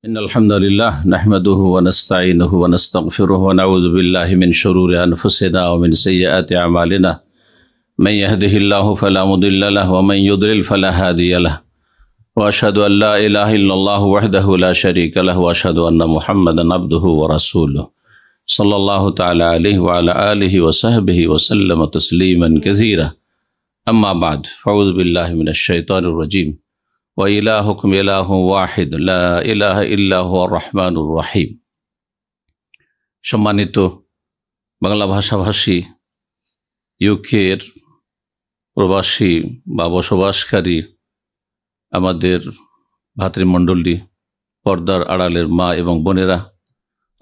إن الحمد لله نحمده ونستعينه ونستغفره ونعوذ بالله من شرور أنفسنا ومن سيئات أعمالنا من يهده الله فلا مضل له ومن يضلل فلا هادي له وأشهد أن لا إله إلا الله وحده لا شريك له وأشهد أن محمدا عبده ورسوله صلى الله تعالى عليه وعلى آله وصحبه وسلم تسليما كثيرا أما بعد فأعوذ بالله من الشيطان الرجيم وإلهكم إله واحد لا إله إلا هو الرحمن الرحيم। সম্মানিত বাংলা ভাষাভাষী ইউকের প্রবাসী বা বসবাসকারী আমাদের ভাতৃমণ্ডলী, পর্দার আড়ালের মা এবং বোনেরা,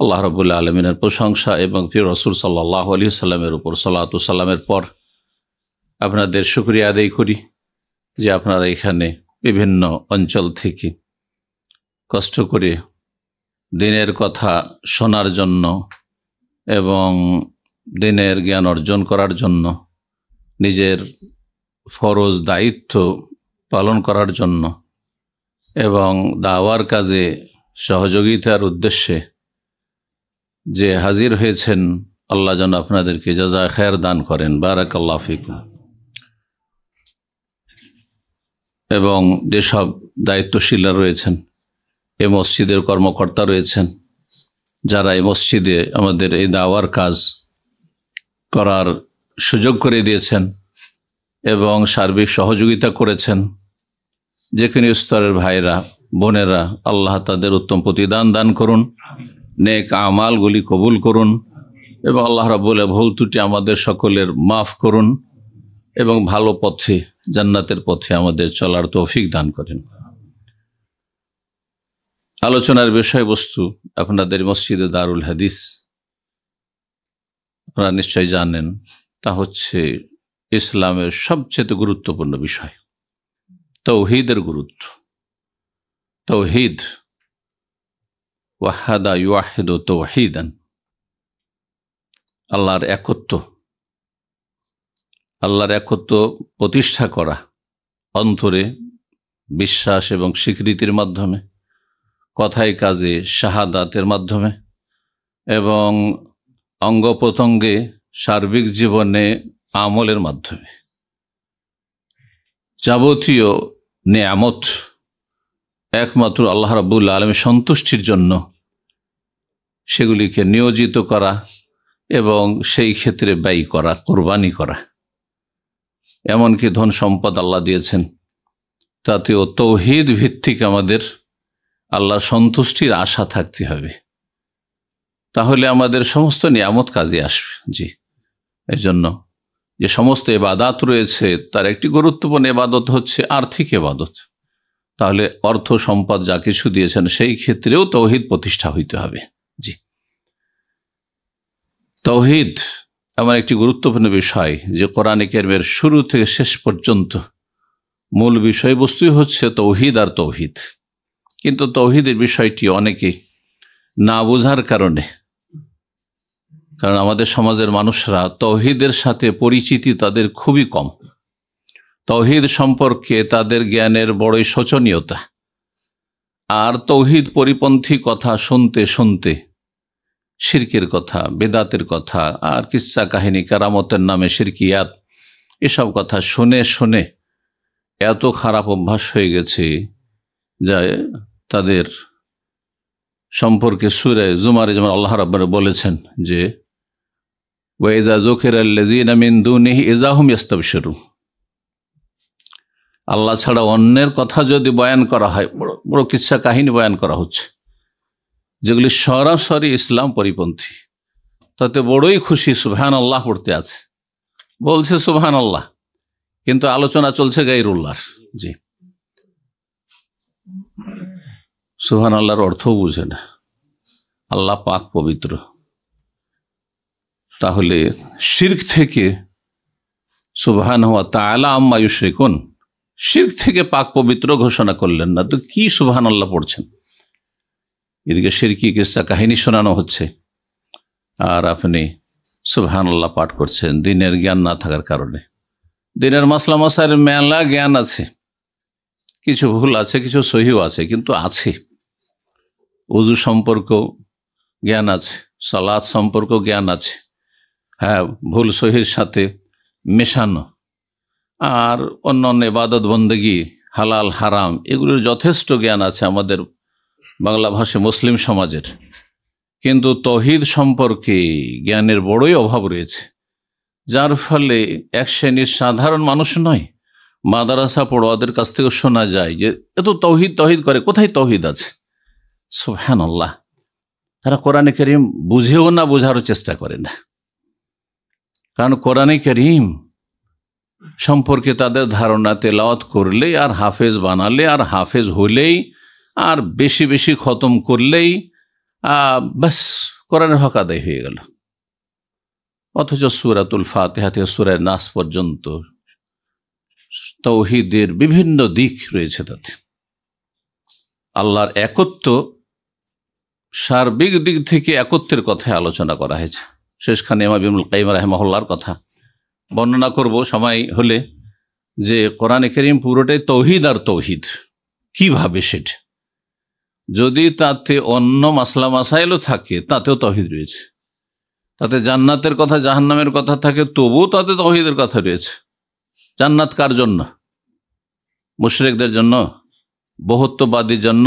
আল্লাহ রাব্বুল আলামিনের প্রশংসা এবং প্রিয় রাসূল সাল্লাল্লাহু আলাইহি ওয়াসাল্লামের উপর সালাত ও সালামের পর আপনাদের শুকরিয়া আদায় করি যে আপনারা এখানে বিভিন্ন অঞ্চল থেকে কষ্ট করে দিনের কথা শোনার জন্য এবং দিনের জ্ঞান অর্জন করার জন্য, নিজের ফরজ দায়িত্ব পালন করার জন্য এবং দাওয়ার কাজে সহযোগিতার উদ্দেশ্যে যে হাজির হয়েছেন, আল্লাহ যেন আপনাদেরকে জাযায়ে খায়ের দান করেন। বারাকাল্লাহু ফিকুম। এবং যেসব দায়িত্বশীলরা রয়েছেন, এই মসজিদের কর্মকর্তা রয়েছেন, যারা এই মসজিদে আমাদের এই দাওয়ার কাজ করার সুযোগ করে দিয়েছেন এবং সার্বিক সহযোগিতা করেছেন, যেখানে স্তরের ভাইরা বোনেরা, আল্লাহ তাদের উত্তম প্রতিদান দান করুন, নেক আমালগুলি কবুল করুন এবং আল্লাহ রাব্বুল ভুল ত্রুটি আমাদের সকলের মাফ করুন এবং ভালো পথে, জান্নাতের পথে আমাদের চলার তৌফিক দান করেন। আলোচনার বিষয়বস্তু আপনাদের মসজিদে দারুল হাদিস, আপনারা নিশ্চয় জানেন, তা হচ্ছে ইসলামের সবচেয়ে গুরুত্বপূর্ণ বিষয়, তাওহীদের গুরুত্ব। তাওহীদ, ওয়াহাদা ইউওয়াহিদু তাওহীদান, আল্লাহর একত্ব, আল্লাহর একত্ব প্রতিষ্ঠা করা অন্তরে বিশ্বাস এবং স্বীকৃতির মাধ্যমে, কথায় কাজে শাহাদাতের মাধ্যমে এবং অঙ্গ প্রত্যঙ্গে সার্বিক জীবনে আমলের মাধ্যমে যাবতীয় নেয়ামত একমাত্র আল্লাহ রাব্বুল আলামিনের সন্তুষ্টির জন্য সেগুলিকে নিয়োজিত করা এবং সেই ক্ষেত্রে ব্যয় করা, কোরবানি করা। এমনকি ধন সম্পদ আল্লাহ দিয়েছেন, তাতেও তাওহীদ ভিত্তিক আমাদের আল্লাহর সন্তুষ্টির আশা থাকতে হবে, তাহলে আমাদের সমস্ত নিয়ামত কাজে আসবে। জি, এই জন্য যে সমস্ত ইবাদত রয়েছে তার একটি গুরুত্বপূর্ণ ইবাদত হচ্ছে আর্থিক ইবাদত। তাহলে অর্থ সম্পদ যা কিছু দিয়েছেন সেই ক্ষেত্রেও তাওহীদ প্রতিষ্ঠা হইতে হবে। জি, তাওহীদ এমন একটি গুরুত্বপূর্ণ বিষয় যে কোরআনে কারীমের শুরু থেকে শেষ পর্যন্ত মূল বিষয়বস্তুই হচ্ছে তাওহীদ আর তাওহীদ। কিন্তু তাওহীদের বিষয়টি অনেকে না বোঝার কারণে, কারণ আমাদের সমাজের মানুষরা তাওহীদের সাথে পরিচিতি তাদের খুবই কম, তাওহীদ সম্পর্কে তাদের জ্ঞানের বড়ই শোচনীয়তা, আর তাওহীদ পরিপন্থী কথা শুনতে শুনতে শিরকের কথা, বেদাতের কথা আর কিসসা কাহিনী, কারামতের নামে শিরকিয়াত, এসব কথা শুনে শুনে এত খারাপ অভ্যাস হয়ে গেছে যা তাদের সম্পর্কে সূরা জুমারে যেমন আল্লাহ রাব্বুল বলেছেন যে ওয়াইযা যুকিরাল্লাযীনা মিন দুনিহি ইযা হুম ইস্তাবশিরুন, আল্লাহ ছাড়া অন্যের কথা যদি বয়ান করা হয়, বড় বড় কিসসা কাহিনী বয়ান করা হচ্ছে যেগুলি সরাসরি ইসলাম পরিপন্থী, তাতে বড়ই খুশি, সুবহানাল্লাহ পড়তে আছে, বলছে সুবহানাল্লাহ, কিন্তু আলোচনা চলছে গায়রুল্লাহর। জি, সুবহানাল্লাহর অর্থও বুঝে না, আল্লাহ পাক পবিত্র। তাহলে শিরক থেকে সুবহানাহু ওয়া তাআলা আম্মা ইউশরিকুন, শিরক থেকে পাক পবিত্র ঘোষণা করলেন না, তো কি সুবহানাল্লাহ পড়ছেন? এদিকে শিরকি কিসসা কাহিনী শোনানো হচ্ছে আর আপনি সুবহানাল্লাহ পাঠ করছেন দিনের জ্ঞান না থাকার কারণে। দিনের মাসলা মাসাইলের মেলা জ্ঞান আছে, কিছু ভুল আছে, কিছু সহিও আছে, কিন্তু আছে। উযু সম্পর্কেও জ্ঞান আছে, সালাত সম্পর্কেও জ্ঞান আছে, হ্যাঁ, ভুল সহির সাথে মেশানো, আর অন্যান্য ইবাদত বন্দেগী, হালাল হারাম, এগুলোর যথেষ্ট জ্ঞান আছে আমাদের বাংলা ভাষী মুসলিম সমাজের। কিন্তু তৌহিদ সম্পর্কে জ্ঞানের বড়ই অভাব রয়েছে, যার ফলে এক শ্রেণীর সাধারণ মানুষ নয়, মাদ্রাসা পড়ুয়াদের কাছ থেকে শোনা যায় যে এত তৌহিদ তৌহিদ করে, কোথায় তৌহিদ আছে? সুবহানাল্লাহ। তারা কোরআনে কারীম বুঝেও না, বোঝারও চেষ্টা করে না। কারণ কোরআনে কারীম সম্পর্কে তাদের ধারণা তেলাওয়াত করলেই আর হাফেজ বানালে আর হাফেজ হলেই আর বেশি বেশি খতম করলেই ব্যাস কোরআনের হক আদায় হয়ে গেল। অথচ সূরাতুল ফাতিহা থেকে সূরা নাস পর্যন্ত তাওহীদের বিভিন্ন দিক রয়েছে। তাতে আল্লাহর একত্ব, সার্বিক দিক থেকে একত্বের কথায় আলোচনা করা হয়েছে। শেষখানে ইমাম ইবনুল কাইয়িম রাহিমাহুল্লাহর কথা বর্ণনা করব সময় হলে, যে কোরআনে কারীম পুরোটাই তৌহিদ আর তৌহিদ। কিভাবে সেটা? যদি তাতে অন্য মাসলা মাসাইলও থাকে, তাতেও তৌহিদ রয়েছে। তাতে জান্নাতের কথা, জাহান্নামের কথা থাকে, তবুও তাতে তৌহিদের কথা রয়েছে। জান্নাত কার জন্য? মুশরিকদের জন্য, বহুত্ববাদীর জন্য,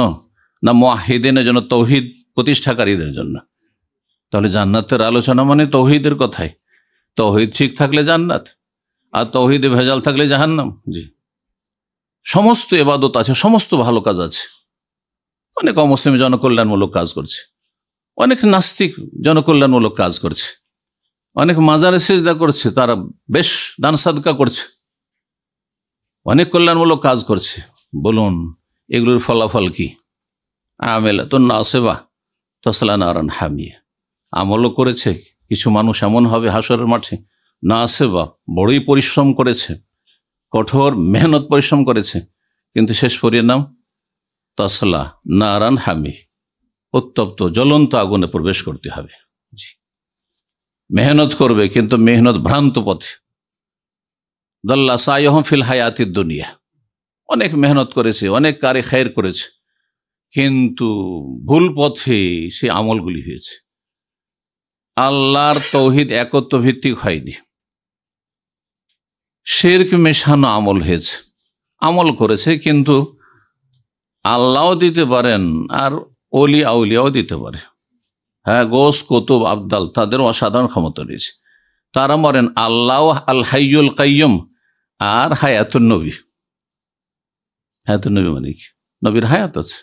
না মুওয়াহিদিনের জন্য, তৌহিদ প্রতিষ্ঠাকারীদের জন্য? তাহলে জান্নাতের আলোচনা মানে তৌহিদের কথাই। তৌহিদ ঠিক থাকলে জান্নাত, আর তৌহিদে ভেজাল থাকলে জাহান্নাম। জি, সমস্ত ইবাদত আছে, সমস্ত ভালো কাজ আছে। অনেক অমুসলিম জনকল্যাণমূলক কাজ করছে, অনেক নাস্তিক জনকল্যাণমূলক কাজ করছে, অনেক মাজারে সিজদা করছে, তারা বেশ দান সাদকা করছে, অনেক কল্যাণমূলক কাজ করছে। বলুন এগুলোর ফলাফল কি? আমেলাতুন নাসিবা তাসলা নারান হামিয়া। আমলও করেছে, কিছু মানুষ এমন হবে হাসরের মাঠে নাসিবা, বড়ই পরিশ্রম করেছে, কঠোর মেহনত পরিশ্রম করেছে, কিন্তু শেষ পরিণাম তাসলা নারান হামি, উত্তপ্ত জ্বলন্ত আগুনে প্রবেশ করতে হবে। জি, মেহনত করবে কিন্তু মেহনত ভ্রান্ত পথে। দাল্লা সাইয়ুহুম ফিল হায়াতিদ দুনিয়া, অনেক মেহনত করেছে, অনেক কারে খায়ের করেছে, কিন্তু ভুল পথে সে আমলগুলি হয়েছে। আল্লাহর তৌহিদ একত্ব ভিত্তিক হয়নি, শিরক মেশানো আমল হয়েছে। আমল করেছে কিন্তু আল্লাহও দিতে পারেন আর অলি আউলিয়াও দিতে পারে। হ্যাঁ, গোস কুতুব আবদাল, তাদের অসাধারণ ক্ষমতা রয়েছে। তারা মরেন আল্লাহ আল হাইয়ুল কাইয়ুম আর হায়াতুন নবী। হায়াতুন নবী মানে কি? নবীর হায়াত আছে,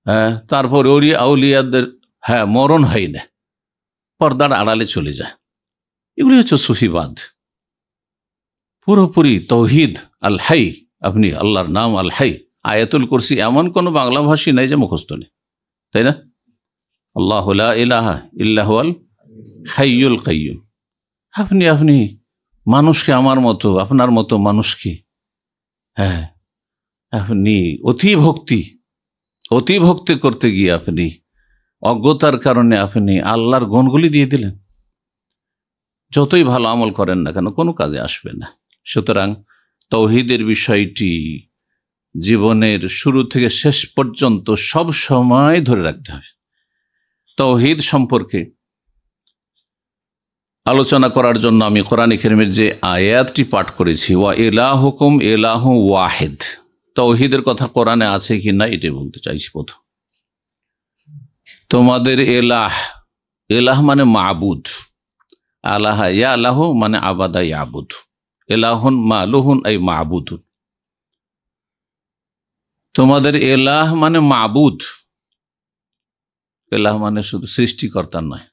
হ্যাঁ, তারপর অলি আউলিয়াদের হ্যাঁ মরণ হয় না, পর্দার আড়ালে চলে যায়। এগুলি হচ্ছে সুফিবাদ। পুরোপুরি তৌহিদ আল হাই, আপনি আল্লাহর নাম আল হাই, আয়াতুল কুরসি এমন কোন বাংলা ভাষী নাই যে মুখস্থ নেই, তাই না? আল্লাহু লা ইলাহা ইল্লা হুয়াল হাইয়ুল কাইয়ুম। আপনি মানুষকে আমার মতো, আপনার মতো মানুষকে, হ্যাঁ, আপনি অতি ভক্তি করতে গিয়ে আপনি অজ্ঞতার কারণে আপনি আল্লাহর গুণগুলি দিয়ে দিলেন। যতই ভালো আমল করেন না কেন, কোনো কাজে আসবে না। সুতরাং তৌহিদের বিষয়টি জীবনের শুরু থেকে শেষ পর্যন্ত সব সময় ধরে রাখতে হবে। তৌহিদ সম্পর্কে আলোচনা করার জন্য আমি কোরআন কারীমের যে আয়াতটি পাঠ করেছি, ওয়া ইলাহুকুম ইলাহু ওয়াহিদ, তৌহিদের কথা কোরআনে আছে কি না এটাই বলতে চাইছি। প্রথম, তোমাদের এলাহ মানে মাবুদ, আলাহা ইয়া আলাহু মানে আবাদা ইয়াবুদ, এলাহুন মালুহুন এই মাবুদুন। তোমাদের এলাহ মানে মাবুদ, এলাহ মানে শুধু সৃষ্টিকর্তা নয়,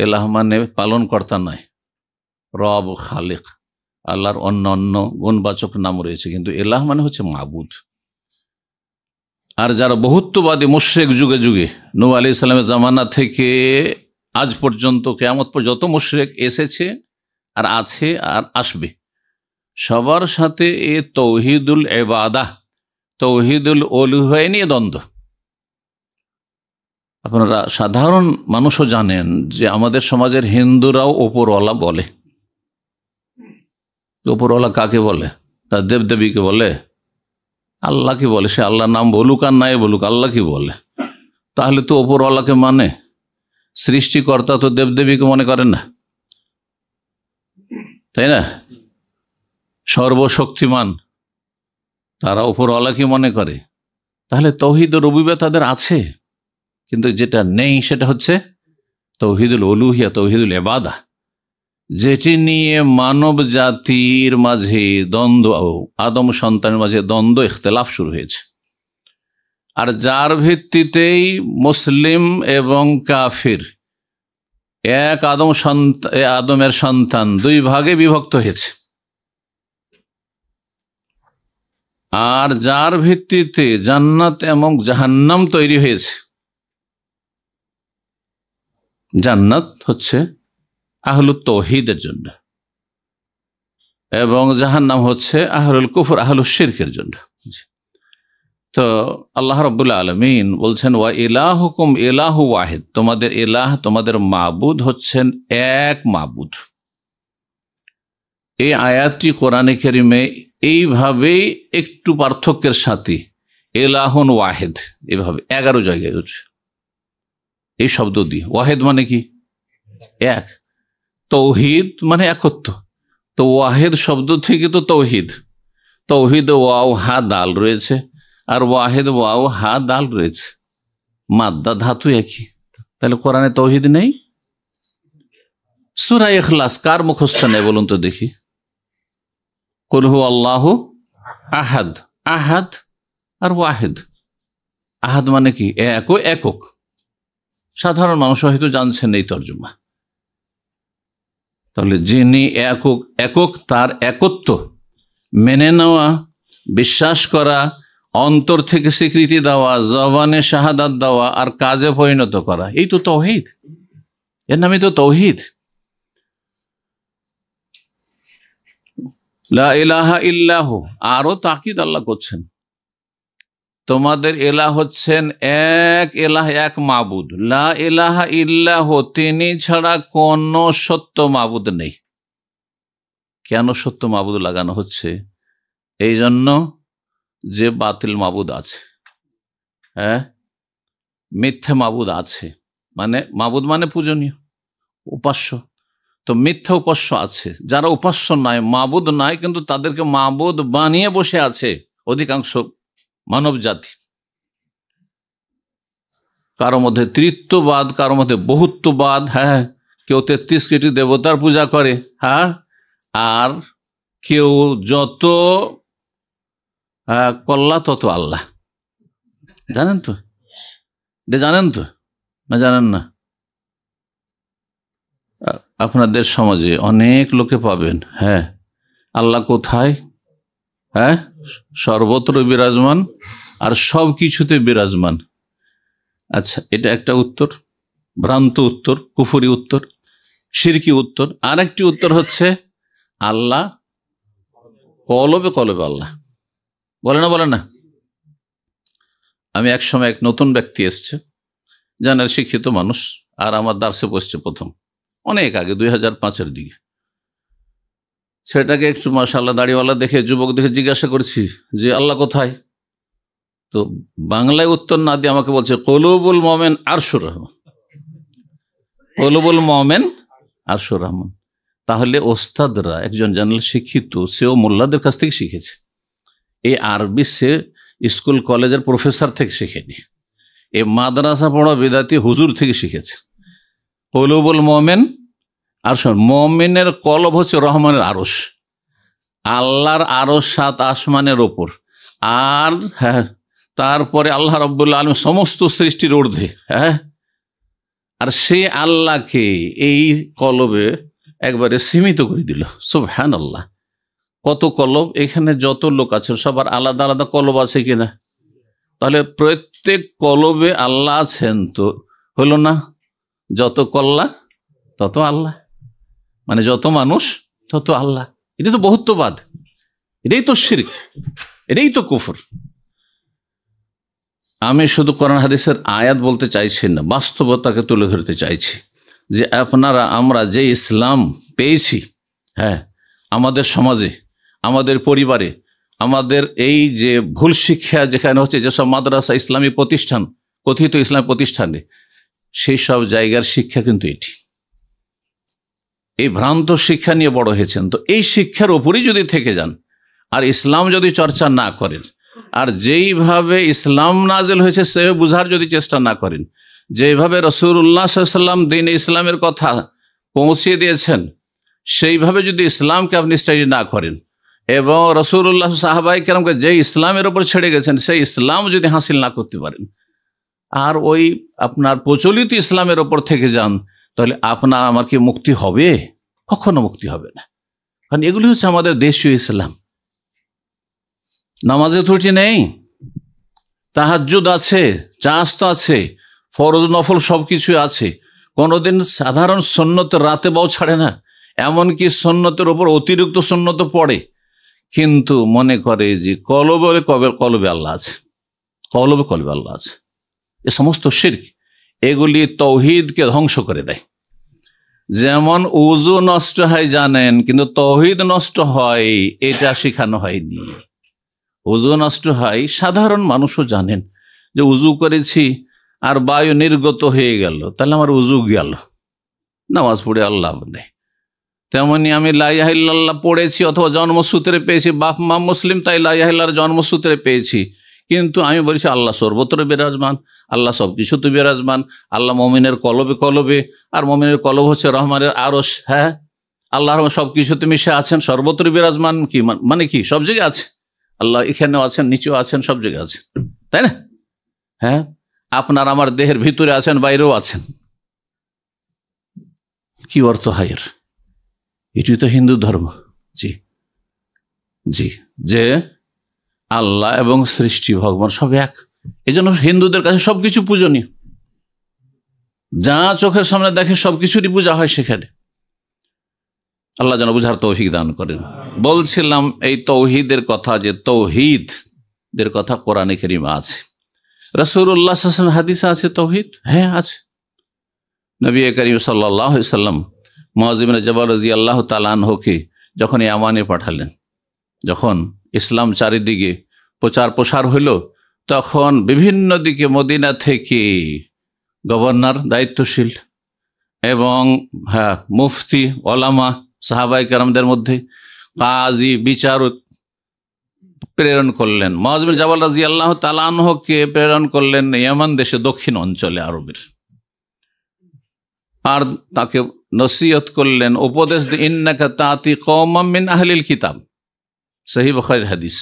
এলাহ মানে পালন কর্তা নয়, রব খালিক, আল্লাহর অন্য অন্য গুণবাচক নাম রয়েছে, কিন্তু এলাহ মানে হচ্ছে মাবুদ। আর যারা বহুত্ববাদী মুশরিক যুগে যুগে নূহ আলাইহিস সালামের জামানা থেকে আজ পর্যন্ত কিয়ামত পর্যন্ত যত মুশরিক এসেছে আর আছে আর আসবে, সবার সাথে এ তৌহিদুল ইবাদাহ, তৌহিদুল উলুহিয়া নিয়ে দ্বন্দ্ব। আপনারা সাধারণ মানুষও জানেন যে আমাদের সমাজের হিন্দুরাও ওপরওয়ালা বলে। ওপরওয়ালা কাকে বলে? তার দেবদেবীকে বলে, আল্লাহ কি বলে? সে আল্লাহর নাম বলুক আর নাই বলুক, আল্লাহ কি বলে? তাহলে তো ওপরওয়ালাকে মানে, সৃষ্টিকর্তা তো দেবদেবীকে মনে করেন না, তাই না? সর্বশক্তিমান তারা ওপরওয়ালাকে মনে করে। তাহলে তৌহিদ ও রুবুবিয়্যাত তাদের আছে, কিন্তু যেটা নেই সেটা হচ্ছে তৌহিদুল উলুহিয়া, তৌহিদুল ইবাদা, যেটি নিয়ে মানব জাতির মাঝে দ্বন্দ্ব, আদম সন্তানের মাঝে দ্বন্দ্ব, ইখতিলাফ শুরু হয়েছে। আর যার ভিত্তিতেই মুসলিম এবং কাফির, এক আদমের সন্তান দুই ভাগে বিভক্ত হয়েছে। আর যার ভিত্তিতে জান্নাত এবং জাহান্নাম তৈরি হয়েছে। জান্নাত হচ্ছে আহলুত তৌহিদের জন্য এবং জাহান্নাম হচ্ছে আহলুল কুফর, আহলুশ শিরকের জন্য। তো আল্লাহ রাব্বুল আলামিন বলছেন, ওয়া ইলাহুকুম ইলাহু ওয়াহিদ, তোমাদের ইলাহ, তোমাদের মাবুদ হচ্ছেন এক মাবুদ। এই আয়াতটি কোরআনে কারিমে এইভাবেই একটু পার্থক্যের সাথে ইলাহুন ওয়াহিদ এভাবে 11 জায়গায় হচ্ছে এই শব্দ দিয়ে। ওয়াহিদ মানে কি? এক। তৌহিদ মানে একত্ব। তো ওয়াহিদ শব্দ থেকে তো তৌহিদ, তৌহিদ ওয়াও হা দাল রয়েছে, আর ওয়াহিদ ওয়াও হা দাল রয়েছে, মাদ্দা ধাতু একই। তাহলে কোরআনে তৌহিদ নেই? সূরা ইখলাস কার মুখস্থ নেই বলুন তো দেখি? কুল হু আল্লাহু আহাদ, আহাদ আর ওয়াহিদ। আহাদ মানে কি? একক। সাধারণ মানুষ হয়তো জানছেন এই তর্জমা। তাহলে যিনি একক, তার একত্ব মেনে নেওয়া, বিশ্বাস করা, অন্তর থেকে স্বীকৃতি দেওয়া, জবানে শাহাদাত দেওয়া আর কাজে পরিণত করা, এই তো তাওহীদ। এর নামে তো তাওহীদ। লা ইলাহা ইল্লাহু, আরো তাকিদ আল্লাহ করছেন, তোমাদের ইলাহ হচ্ছেন এক ইলাহ, এক মাবুদ। লা ইলাহা ইল্লাহু, তিনি ছাড়া কোন সত্য মাবুদ নেই। কেন সত্য মাবুদ লাগানো হচ্ছে? এই জন্য যে বাতিল মাবুদ আছে, হ্যাঁ, মিথ্যা মাবুদ আছে, মানে মাবুদ মানে পূজনীয়, উপাস্য। তো মিথ্যা উপাস্য আছে, যারা উপাস্য নয়, মাবুদ নয়, কিন্তু তাদেরকে মাবুদ বানিয়ে বসে আছে অধিকাংশ মানব জাতি। কারো মধ্যে তৃত্ববাদ, কারো মধ্যে বহুত্ববাদ, হ্যাঁ, কেউ 33 কোটি দেবতার পূজা করে, হ্যাঁ, আর কেউ যত কল্লা তত আল্লাহ। জানেন তো? জানেন তো না জানেন না? আপনাদের সমাজে অনেক লোকে পাবেন, হ্যাঁ, আল্লাহ কোথায়? হ্যাঁ, সর্বত্র বিরাজমান আর সব কিছুতে বিরাজমান। আচ্ছা, এটা একটা উত্তর, ভ্রান্ত উত্তর, কুফরি উত্তর, শিরকি উত্তর। আর একটি উত্তর হচ্ছে আল্লাহ কলবে কলবে আল্লাহ। বলে না? আমি এক সময় এক নতুন ব্যক্তি এসছে, জানার শিক্ষিত মানুষ, আর আমার দার্সে বসছে প্রথম, অনেক আগে 2005-এর দিকে। সেটাকে একটু মাশাআল্লাহ দাড়িওয়ালা দেখে, যুবক দেখে জিজ্ঞাসা করছি যে আল্লাহ কোথায়? তো বাংলায় উত্তর না দিয়ে আমাকে বলছে কলুবুল মোমেন আরশুর রহমান। কলুবুল মোমেন আরশুর রহমান। তাহলে ওস্তাদরা, একজন জানাল শিক্ষিত, সেও মোল্লাদের কাছ থেকে শিখেছে। এই আরবি সে স্কুল কলেজের প্রফেসর থেকে শিখেনি, এই মাদ্রাসা পড়া বিদাতি হুজুর থেকে শিখেছে। কলুবুল মোমেন আরশ, মোমেনের কলব হচ্ছে রহমানের আরশ, আল্লাহর আরশ 7 আসমানের ওপর। আর হ্যাঁ, তারপরে আল্লাহ রাব্বুল আলামিন সমস্ত সৃষ্টির ঊর্ধ্বে, হ্যাঁ। আর সেই আল্লাহকে এই কলবে একবারে সীমিত করে দিল। সুবহানাল্লাহ, কত কলব! এখানে যত লোক আছে সবার আলাদা আলাদা কলব আছে কিনা? তাহলে প্রত্যেক কলবে আল্লাহ আছেন, তো হলো না? যত কল্লা তত আল্লাহ, মানে যত মানুষ তত আল্লাহ। এটাই তো বহুত্ববাদ, এটাই তো শিরক, এটাই তো কুফর। আমি শুধু কোরআন হাদিসের আয়াত বলতে চাইছি না, বাস্তবতাকে তুলে ধরতে চাইছি যে আমরা যে ইসলাম পেয়েছি, হ্যাঁ, আমাদের সমাজে, আমাদের পরিবারে, আমাদের এই যে ভুল শিক্ষা যেখানে হচ্ছে, যেসব মাদ্রাসা, ইসলামী প্রতিষ্ঠান কথিত ইসলাম প্রতিষ্ঠানে, সেই সব জায়গার শিক্ষা কিন্তু এটি। এই ভ্রান্ত শিক্ষা নিয়ে বড় হয়েছেন, তো এই শিক্ষার উপরই যদি থেকে যান আর ইসলাম যদি চর্চা না করেন, আর যেইভাবে ইসলাম নাজিল হয়েছে সে বুঝার যদি চেষ্টা না করেন, যেভাবে রাসূলুল্লাহ সাল্লাল্লাহু আলাইহি ওয়াসাল্লাম দ্বীন ইসলামের কথা পৌঁছে দিয়েছেন সেইভাবে যদি ইসলামকে আপনি স্টাডি না করেন, এবং রাসূলুল্লাহ সাহাবায়ে কেরামকে যে ইসলামের উপর ছেড়ে গেছেন সেই ইসলাম যদি হাসিল না করতে পারেন, আর ওই আপনার প্রচলিত ইসলামের ওপর থেকে যান, তাহলে আপনার আমার কি মুক্তি হবে? কখনো মুক্তি হবে না। কারণ এগুলি হচ্ছে আমাদের দেশীয় ইসলাম। নামাজে ত্রুটি নেই, তাহাজ্জুদ আছে, চাঁদ আছে, ফরজ নফল সবকিছু আছে। কোনোদিন সাধারণ সুন্নত রাতে বাও ছাড়ে না, এমনকি সুন্নতের উপর অতিরিক্ত সুন্নত পড়ে, কিন্তু মনে করে যে কলবে আল্লাহ আছে, কলবে আল্লাহ আছে। এ সমস্ত শিরক, এগুলি তৌহিদকে ধ্বংস করে দেয়। যেমন উযু নষ্ট হয় জানেন, কিন্তু তৌহিদ নষ্ট হয় এটা শেখানো হয়নি। উযু নষ্ট হয় সাধারণ মানুষও জানেন, যে উযু করেছি আর বায়ু নির্গত হয়ে গেল, তাহলে আমার উযু গেল, নামাজ পড়ে আল্লাহ নেই। তেমনি আমি লা ইলাহা ইল্লাল্লাহ পড়েছি অথবা জন্মসূত্রে পেয়েছি, বাপ মা মুসলিম তাই লা ইলাহা ইল্লাল্লাহর জন্মসূত্রে পেয়েছি, কিন্তু আমি বলছি আল্লাহ সর্বত্র বিরাজমান, আল্লাহ সব কিছুতে বিরাজমান, আল্লাহ মমিনের কলবে কলবে, আর মমিনের কলব হচ্ছে রহমানের আরশ। হ্যাঁ, আল্লাহ সব কিছুতে মিশে আছেন, সর্বত্র বিরাজমান, কি মানে কি সব জায়গায় আছে আল্লাহ, এখানেও আছেন, নিচেও আছেন, সব জায়গায় আছেন, তাই না? হ্যাঁ, আপনার আমার দেহের ভিতরে আছেন, বাইরেও আছেন। কি অর্থ হায়ের? এটি তো হিন্দু ধর্ম। জি জি, যে আল্লাহ এবং সৃষ্টি ভগবান সব এক, এই জন্য হিন্দুদের কাছে সবকিছু পূজনীয়, যা চোখের সামনে দেখে সবকিছুরই পূজা হয় সেখানে। আল্লাহ যেন বুঝার তৌফিক দান করেন। বলছিলাম এই তৌহিদের কথা, যে তৌহিদের কথা কোরআনে কারিমে আছে, রাসূলুল্লাহ সাল্লাল্লাহু আলাইহি ওয়াসাল্লাম হাদিসে আছে তৌহিদ। হ্যাঁ আছে। নবী করিম সাল্লাল্লাহু আলাইহি ওয়াসাল্লাম মুআয ইবনে জাবাল রাদিয়াল্লাহু তাআলা আনহুকে যখন ইয়ামানে পাঠালেন, যখন ইসলাম চারিদিকে প্রচার প্রসার হইল, তখন বিভিন্ন দিকে মদিনা থেকে গভর্নর, দায়িত্বশীল এবং মুফতি, ওলামা, সাহাবায়ে কেরামদের মধ্যে কাজী, বিচারক প্রেরণ করলেন। মুআয ইবনে জাবাল রাদিয়াল্লাহু তাআলা আনহুকে প্রেরণ করলেন ইয়ামান দেশে, দক্ষিণ অঞ্চলে আরবের, আর তাকে নসিহত করলেন, উপদেশ দিয়ে, ইন্নাকা তাতি কওমান মিন আহলিল কিতাব, সহিহ বুখারীর হাদিস,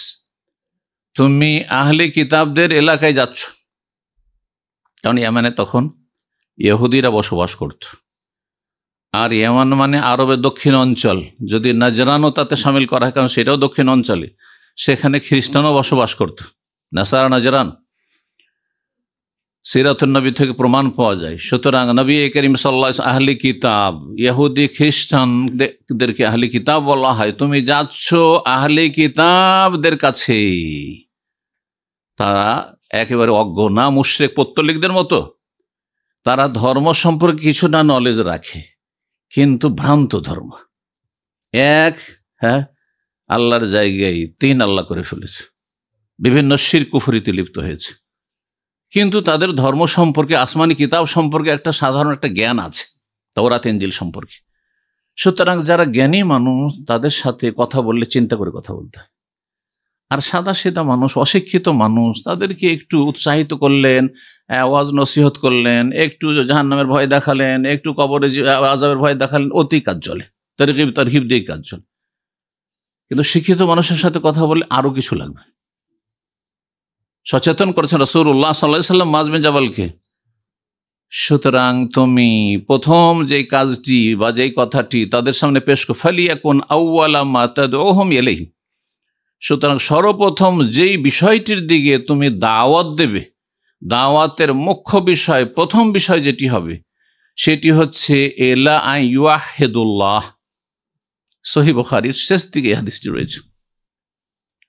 তুমি আহলে কিতাবদের এলাকায় যাচ্ছ। কারণ ইয়ামানে তখন ইহুদিরা বসবাস করত, আর ইয়ামান মানে আরবের দক্ষিণ অঞ্চল, যদি নাজরানও তাতে সামিল করা হয়, কারণ সেটাও দক্ষিণ অঞ্চলে, সেখানে খ্রিস্টানও বসবাস করত, নাসারা নাজরান। সিরাতুন নবী থেকে প্রমাণ পাওয়া যায়। সুতরাং নবী করিম সাল্লাল্লাহু আলাইহি ওয়াসাল্লাম আহলি কিতাব, ইহুদি খ্রিস্টানদেরকে আহলি কিতাব বলা হয়। তুমি যাচ্ছ আহলি কিতাবদের কাছে, তারা একেবারে অজ্ঞ না, মুশরিক পত্তলিকদের মতো। তারা ধর্ম সম্পর্কে কিছু না নলেজ রাখে, কিন্তু ভ্রান্ত ধর্ম। আল্লাহর জায়গায় তিন আল্লাহ করে ফেলেছে, বিভিন্ন শিরক কুফরিতে লিপ্ত হয়েছে, কিন্তু তাদের ধর্ম সম্পর্কে, আসমানি কিতাব সম্পর্কে একটা সাধারণ একটা জ্ঞান আছে, তাওরাত ইনজিল সম্পর্কে। সুতরাং যারা জ্ঞানী মানুষ, তাদের সাথে কথা বললে চিন্তা করে কথা বলতে হয়। আর সাদা সিধা মানুষ, অশিক্ষিত মানুষ, তাদেরকে একটু উৎসাহিত করলেন, ওয়াজ নসিহত করলেন, একটু জাহান্নামের ভয় দেখালেন, একটু কবরে আযাবের ভয় দেখালেন, অতি কাজ চলে, তারহিব দিয়ে কাজ চলে। কিন্তু শিক্ষিত মানুষের সাথে কথা বললে আরো কিছু লাগবে। সচেতন করেছেন রাসূলুল্লাহ সাল্লাল্লাহু আলাইহি ওয়াসাল্লাম মুআয বিন জাবালকে। সুতরাং তুমি প্রথম যে কাজটি বা যেই কথাটি তাদের সামনে পেশ করো, ফালিয়াকুন আউওয়ালা মা তাদউহুম ইলাইহি, সুতরাং সর্বপ্রথম যেই বিষয়টির দিকে তুমি দাওয়াত দেবে, দাওয়াতের মুখ্য বিষয়, প্রথম বিষয় যেটি হবে সেটি হচ্ছে ইলা আন ইউহিদুল্লাহ। সহিহ বুখারীর শেষ দিকে এই হাদিসটি রয়েছে।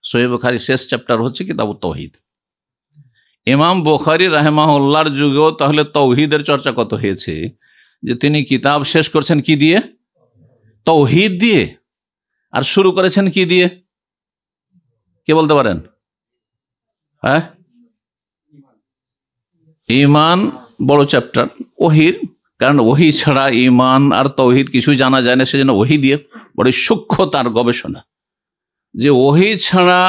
সহিহ বুখারীর শেষ চ্যাপ্টার হচ্ছে কিতাবুত তাওহীদ। ইমাম বুখারী রাহিমাহুল্লাহর যুগেও তাহলে তাওহীদের চর্চা কত হয়েছে, যে তিনি কিতাব শেষ করছেন কি দিয়ে? তাওহীদ দিয়ে। আর শুরু করেছেন কি দিয়ে? কে বলতে পারেন? ঈমান বড় চ্যাপ্টার ওহির, কারণ ওহি ছাড়া ঈমান আর তাওহীদ কিছু জানা যায় না, সেজন্য ওহি দিয়ে বড় সূক্ষ্ম তার গবেষণা, যে ওহি ছাড়া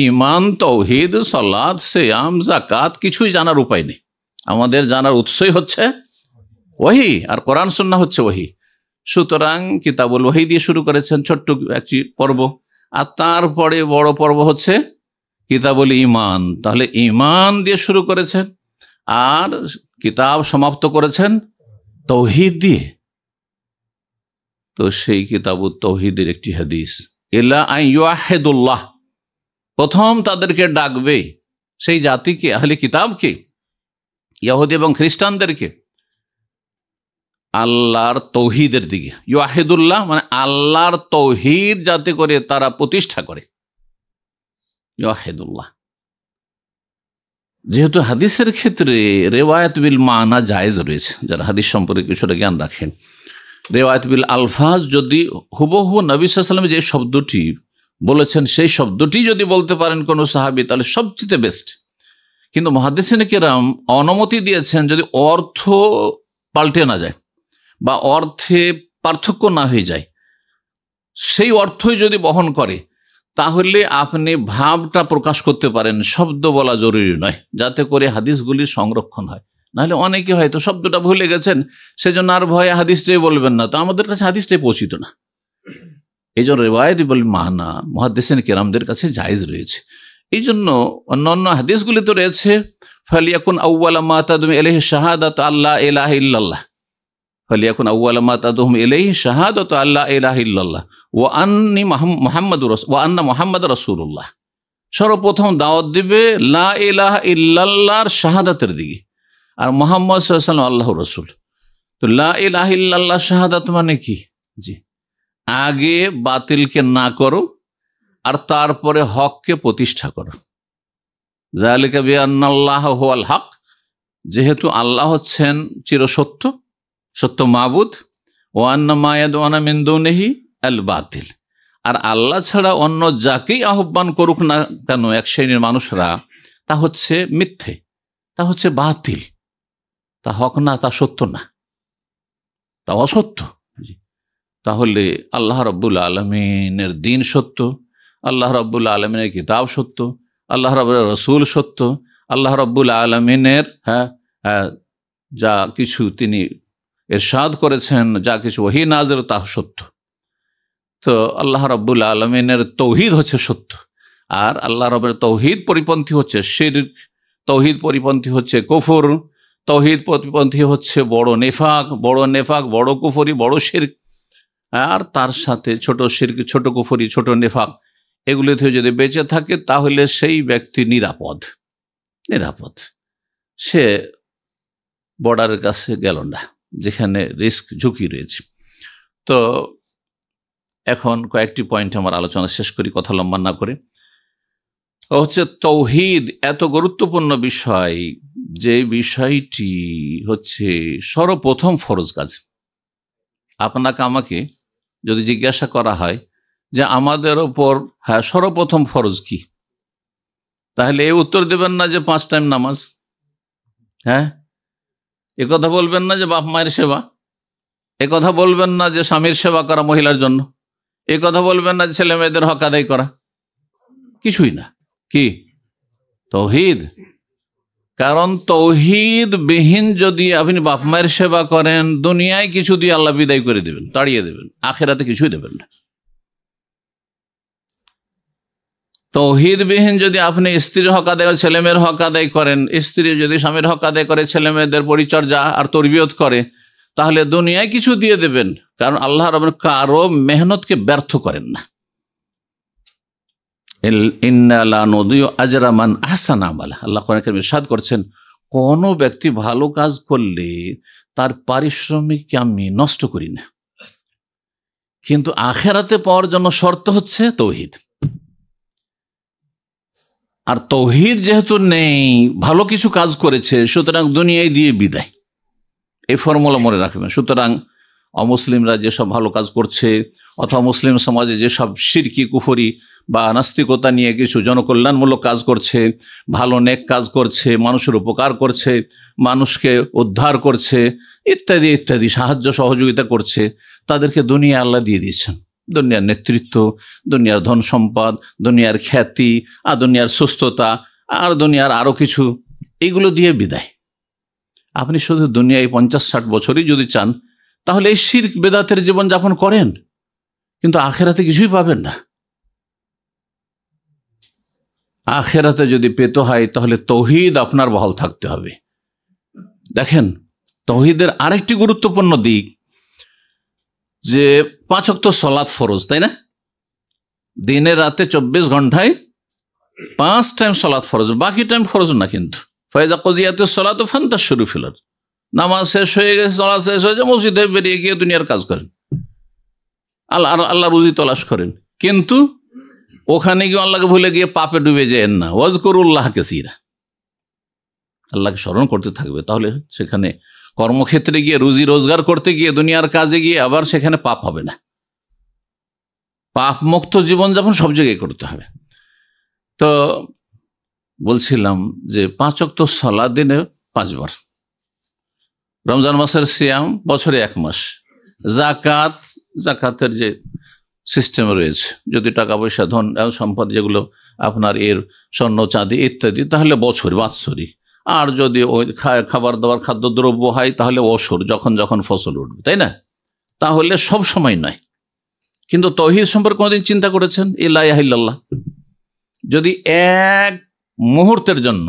ঈমান, তাওহীদ, সালাত, সিয়াম, যাকাত কিছুই জানার উপায় নেই। আমাদের জানার উৎসই হচ্ছে ওহি, আর কোরআন সুন্নাহ হচ্ছে ওহি। সুতরাং কিতাবুল ওহি দিয়ে শুরু করেছেন, ছোট্ট একটি পর্ব, আর তারপরে বড় পর্ব হচ্ছে কিতাবুল ঈমান। তাহলে ঈমান দিয়ে শুরু করেছেন আর কিতাব সমাপ্ত করেছেন তাওহীদ দিয়ে। তো সেই কিতাবুত তাওহীদের একটি হাদিস, ইল্লা আন ইউহিদুল্লাহ, প্রথম তাদেরকে ডাকবে সেই জাতিকে, আহলে কিতাবকে, ইহুদি এবং খ্রিস্টানদেরকে আল্লাহর তৌহিদের দিকে। ইউহিদুল্লাহ মানে আল্লাহর তৌহিদ যাতে করে তারা প্রতিষ্ঠা করে, ইউহিদুল্লাহ। যেহেতু হাদিসের ক্ষেত্রে রেওয়ায়াত বিল মানা জায়েজ রয়েছে, যারা হাদিস সম্পর্কে কিছুটা জ্ঞান রাখেন, রেওয়ায়াত বিল আলফাজ যদি হুবহু নবী সাল্লাল্লাহু আলাইহি ওয়াসাল্লাম যে শব্দটি বলেছেন সেই শব্দটি যদি বলতে পারেন কোন সাহাবী, তাহলে সবচেয়ে বেস্ট। কিন্তু মুহাদ্দিসিনে কেরাম অনুমতি দিয়েছেন যদি অর্থ পাল্টে না যায় বা অর্থে পার্থক্য না হয়ে যায়, সেই অর্থই যদি বহন করে, তাহলে আপনি ভাবটা প্রকাশ করতে পারেন, শব্দ বলা জরুরি নয়, যাতে করে হাদিসগুলির সংরক্ষণ হয়। নাহলে অনেকে হয়তো শব্দটা ভুলে গেছেন, সেজন্য আর ভয়ে হাদিসটাই বলবেন না, তো আমাদের কাছে হাদিসটাই পৌঁছিত না। এই জন্য রিওয়ায়াত বিল মানা মুহাদ্দিসিন কেরামদের কাছে জায়েজ রয়েছে। এই জন্য অন্যান্য হাদিসগুলি তো রয়েছে, ফালিয়াকুন আউওয়ালা মা তাদউম ইলাইহি শাহাদাতু আল্লা ইলাহা ইল্লাল্লাহ, ফালিয়াকুন আউওয়ালা মা তাদউম ইলাইহি শাহাদাতু আল্লা ইলাহা ইল্লাল্লাহ ওয়া আন্নী মুহাম্মাদুর রাসূলুল্লাহ। সর্বপ্রথম দাওয়াত দিবে লা ইলাহা ইল্লাল্লাহর শাহাদাতের দিকে, আর মুহাম্মদ সাল্লাল্লাহু আলাইহি ওয়াসাল্লাম আল্লাহর রাসূল। তো লা ইলাহা ইল্লাল্লাহ শাহাদাত মানে কি? জি, আগে বাতিলকে না করো আর তারপরে হককে প্রতিষ্ঠা করো। যালিকা বিআন্নাল্লাহ হুয়াল হক, যেহেতু আল্লাহ হচ্ছেন চিরসত্য, সত্য মাবুদ, ওয়া আন্না মা ইয়াদউনা মিন দুনিহি আল বাতিল, আর আল্লাহ ছাড়া অন্য যাকেই আহ্বান করুক না কেন এক শ্রেণীর মানুষরা, তা হচ্ছে মিথ্যে, তা হচ্ছে বাতিল, তা হক না, তা সত্য না, তা অসত্য। তাহলে আল্লাহ রাব্বুল আলামিনের দ্বীন সত্য, আল্লাহ রাব্বুল আলামিনের কিতাব সত্য, আল্লাহ রাব্বুল রাসূল সত্য, আল্লাহ রাব্বুল আলামিনের যা কিছু তিনি ইরশাদ করেছেন, যা কিছু ওহী নাযিল তা সত্য। তো আল্লাহ রাব্বুল আলামিনের তৌহিদ হচ্ছে সত্য, আর আল্লাহ রাব্বুল তৌহিদ পরিপন্থী হচ্ছে শিরক, তৌহিদ পরিপন্থী হচ্ছে কুফর, তৌহিদ পরিপন্থী হচ্ছে বড় নেফাক, বড় কুফরি, বড় শিরক, আর তার সাথে ছোট শিরক, ছোট কুফরি, ছোট নেফাক, এগুলিতে যদি বেঁচে থাকে তাহলে সেই ব্যক্তি নিরাপদ। সে বর্ডারের কাছে গেল না, যেখানে রিস্ক, ঝুঁকি রয়েছে। তো এখন কয়েকটি পয়েন্ট আমার আলোচনা শেষ করি, কথা লম্বা না করে। হচ্ছে তৌহিদ এত গুরুত্বপূর্ণ বিষয়, যে বিষয়টি হচ্ছে সর্বপ্রথম ফরজ কাজ। আপনাকে আমাকে যদি জিজ্ঞাসা করা হয় যে আমাদের ওপর সর্বপ্রথম ফরজ কি, তাহলে এই উত্তর দেবেন না যে 5 টাইম নামাজ, এ কথা বলবেন না যে বাপ মায়ের সেবা, এ কথা বলবেন না যে স্বামীর সেবা করা মহিলার জন্য, এ কথা বলবেন না যে ছেলে মেয়েদের হক আদায় করা, কিছুই না। কি? তৌহিদ। কারণ তৌহিদ বিহীন যদি আপনি বাপ মায়ের সেবা করেন, দুনিয়ায় কিছু দিয়ে আল্লাহ বিদায় করে দেবেন, তাড়িয়ে দেবেন, আখিরাতে কিছুই দেবেন না। তৌহিদ বিহীন যদি আপনি স্ত্রীর হক আদায় করে, ছেলে মেয়ের হক আদায় করেন, স্ত্রী যদি স্বামীর হক আদায় করে, ছেলে মেয়েদের পরিচর্যা আর তরবিয়ত করে, তাহলে দুনিয়ায় কিছু দিয়ে দেবেন। কারণ আল্লাহ রাব্বুল কারো মেহনতকে ব্যর্থ করেন না। ইন্না লা নুদিউ আজরা মান আহসানা আমালা, আল্লাহ কোরআনে কারীমে ইরশাদ করেছেন, কোন ব্যক্তি ভালো কাজ করলে তার পারিশ্রমিক আমি নষ্ট করি না, কিন্তু আখিরাতে পাওয়ার জন্য শর্ত হচ্ছে তৌহিদ। আর তৌহিদ যেহেতু নেই, ভালো কিছু কাজ করেছে, সুতরাং দুনিয়ায় দিয়ে বিদায়, এই ফর্মুলা মনে রাখবেন। সুতরাং অমুসলিমরা যেসব ভালো কাজ করছে অথবা মুসলিম সমাজে যেসব শিরকি কুফরি বা নাস্তিকতা নিয়ে কিছু জনকল্যাণমূলক কাজ করছে, ভালো নেক কাজ করছে, মানুষের উপকার করছে, মানুষকে উদ্ধার করছে, ইত্যাদি ইত্যাদি সাহায্য সহযোগিতা করছে, তাদেরকে দুনিয়া আল্লাহ দিয়ে দিয়েছেন। দুনিয়ার নেতৃত্ব, দুনিয়ার ধন সম্পদ, দুনিয়ার খ্যাতি, আর দুনিয়ার সুস্থতা, আর দুনিয়ার আরো কিছু, এইগুলো দিয়ে বিদায়। আপনি শুধু দুনিয়ায় 50-60 বছরই যদি চান, তাহলে এই শিরক বেদাতের জীবন যাপন করেন, কিন্তু আখেরাতে কিছুই পাবেন না। আখেরাতে যদি পেতে হয় তাহলে তৌহিদ আপনার বহাল থাকতে হবে। দেখেন, তৌহিদের আরেকটি গুরুত্বপূর্ণ দিক যে 5 ওয়াক্ত সালাত ফরজ, তাই না? দিনে রাতে 24 ঘন্টায় 5 টাইম সালাত ফরজ, বাকি টাইম ফরজ না। কিন্তু ফায়দা কজিয়াতুস সালাতু ফান্তাশিরু ফিল আরদ, নামাজ শেষ হয়ে গেছে, সালাত শেষ হয়ে যায়, মসজিদে বেরিয়ে গিয়ে দুনিয়ার কাজ করেন, আল্লাহ রুজি তলাশ করেন। কিন্তু ওখানে গিয়ে আল্লাহকে ভুলে গিয়ে পাপে ডুবে যায় না। ওয়াজকুরুল্লাহ কাসীরা, আল্লাহকে স্মরণ করতে থাকবে। তাহলে সেখানে কর্মক্ষেত্রে গিয়ে রুজি রোজগার করতে গিয়ে দুনিয়ার কাজে গিয়ে আবার সেখানে পাপ হবে না। পাপ মুক্ত জীবনযাপন সব জায়গায় করতে হবে। তো বলছিলাম যে 5 ওয়াক্ত সালাত দিনে 5 বার, রমজান মাসের সিয়াম বছরে 1 মাস, জাকাতের যে সিস্টেম রয়েছে, যদি টাকা পয়সা ধন সম্পদ যেগুলো আপনার এর স্বর্ণ চাঁদি ইত্যাদি, তাহলে বাৎসরিক। আর যদি ওই খাবার দাবার খাদ্যদ্রব্য হয় তাহলে অসুর, যখন যখন ফসল উঠবে, তাই না? তাহলে সব সময় নয়। কিন্তু তৌহিদ সম্পর্কে কোনোদিন চিন্তা করেছেন? লা ইলাহা ইল্লাল্লাহ যদি 1 মুহূর্তের জন্য,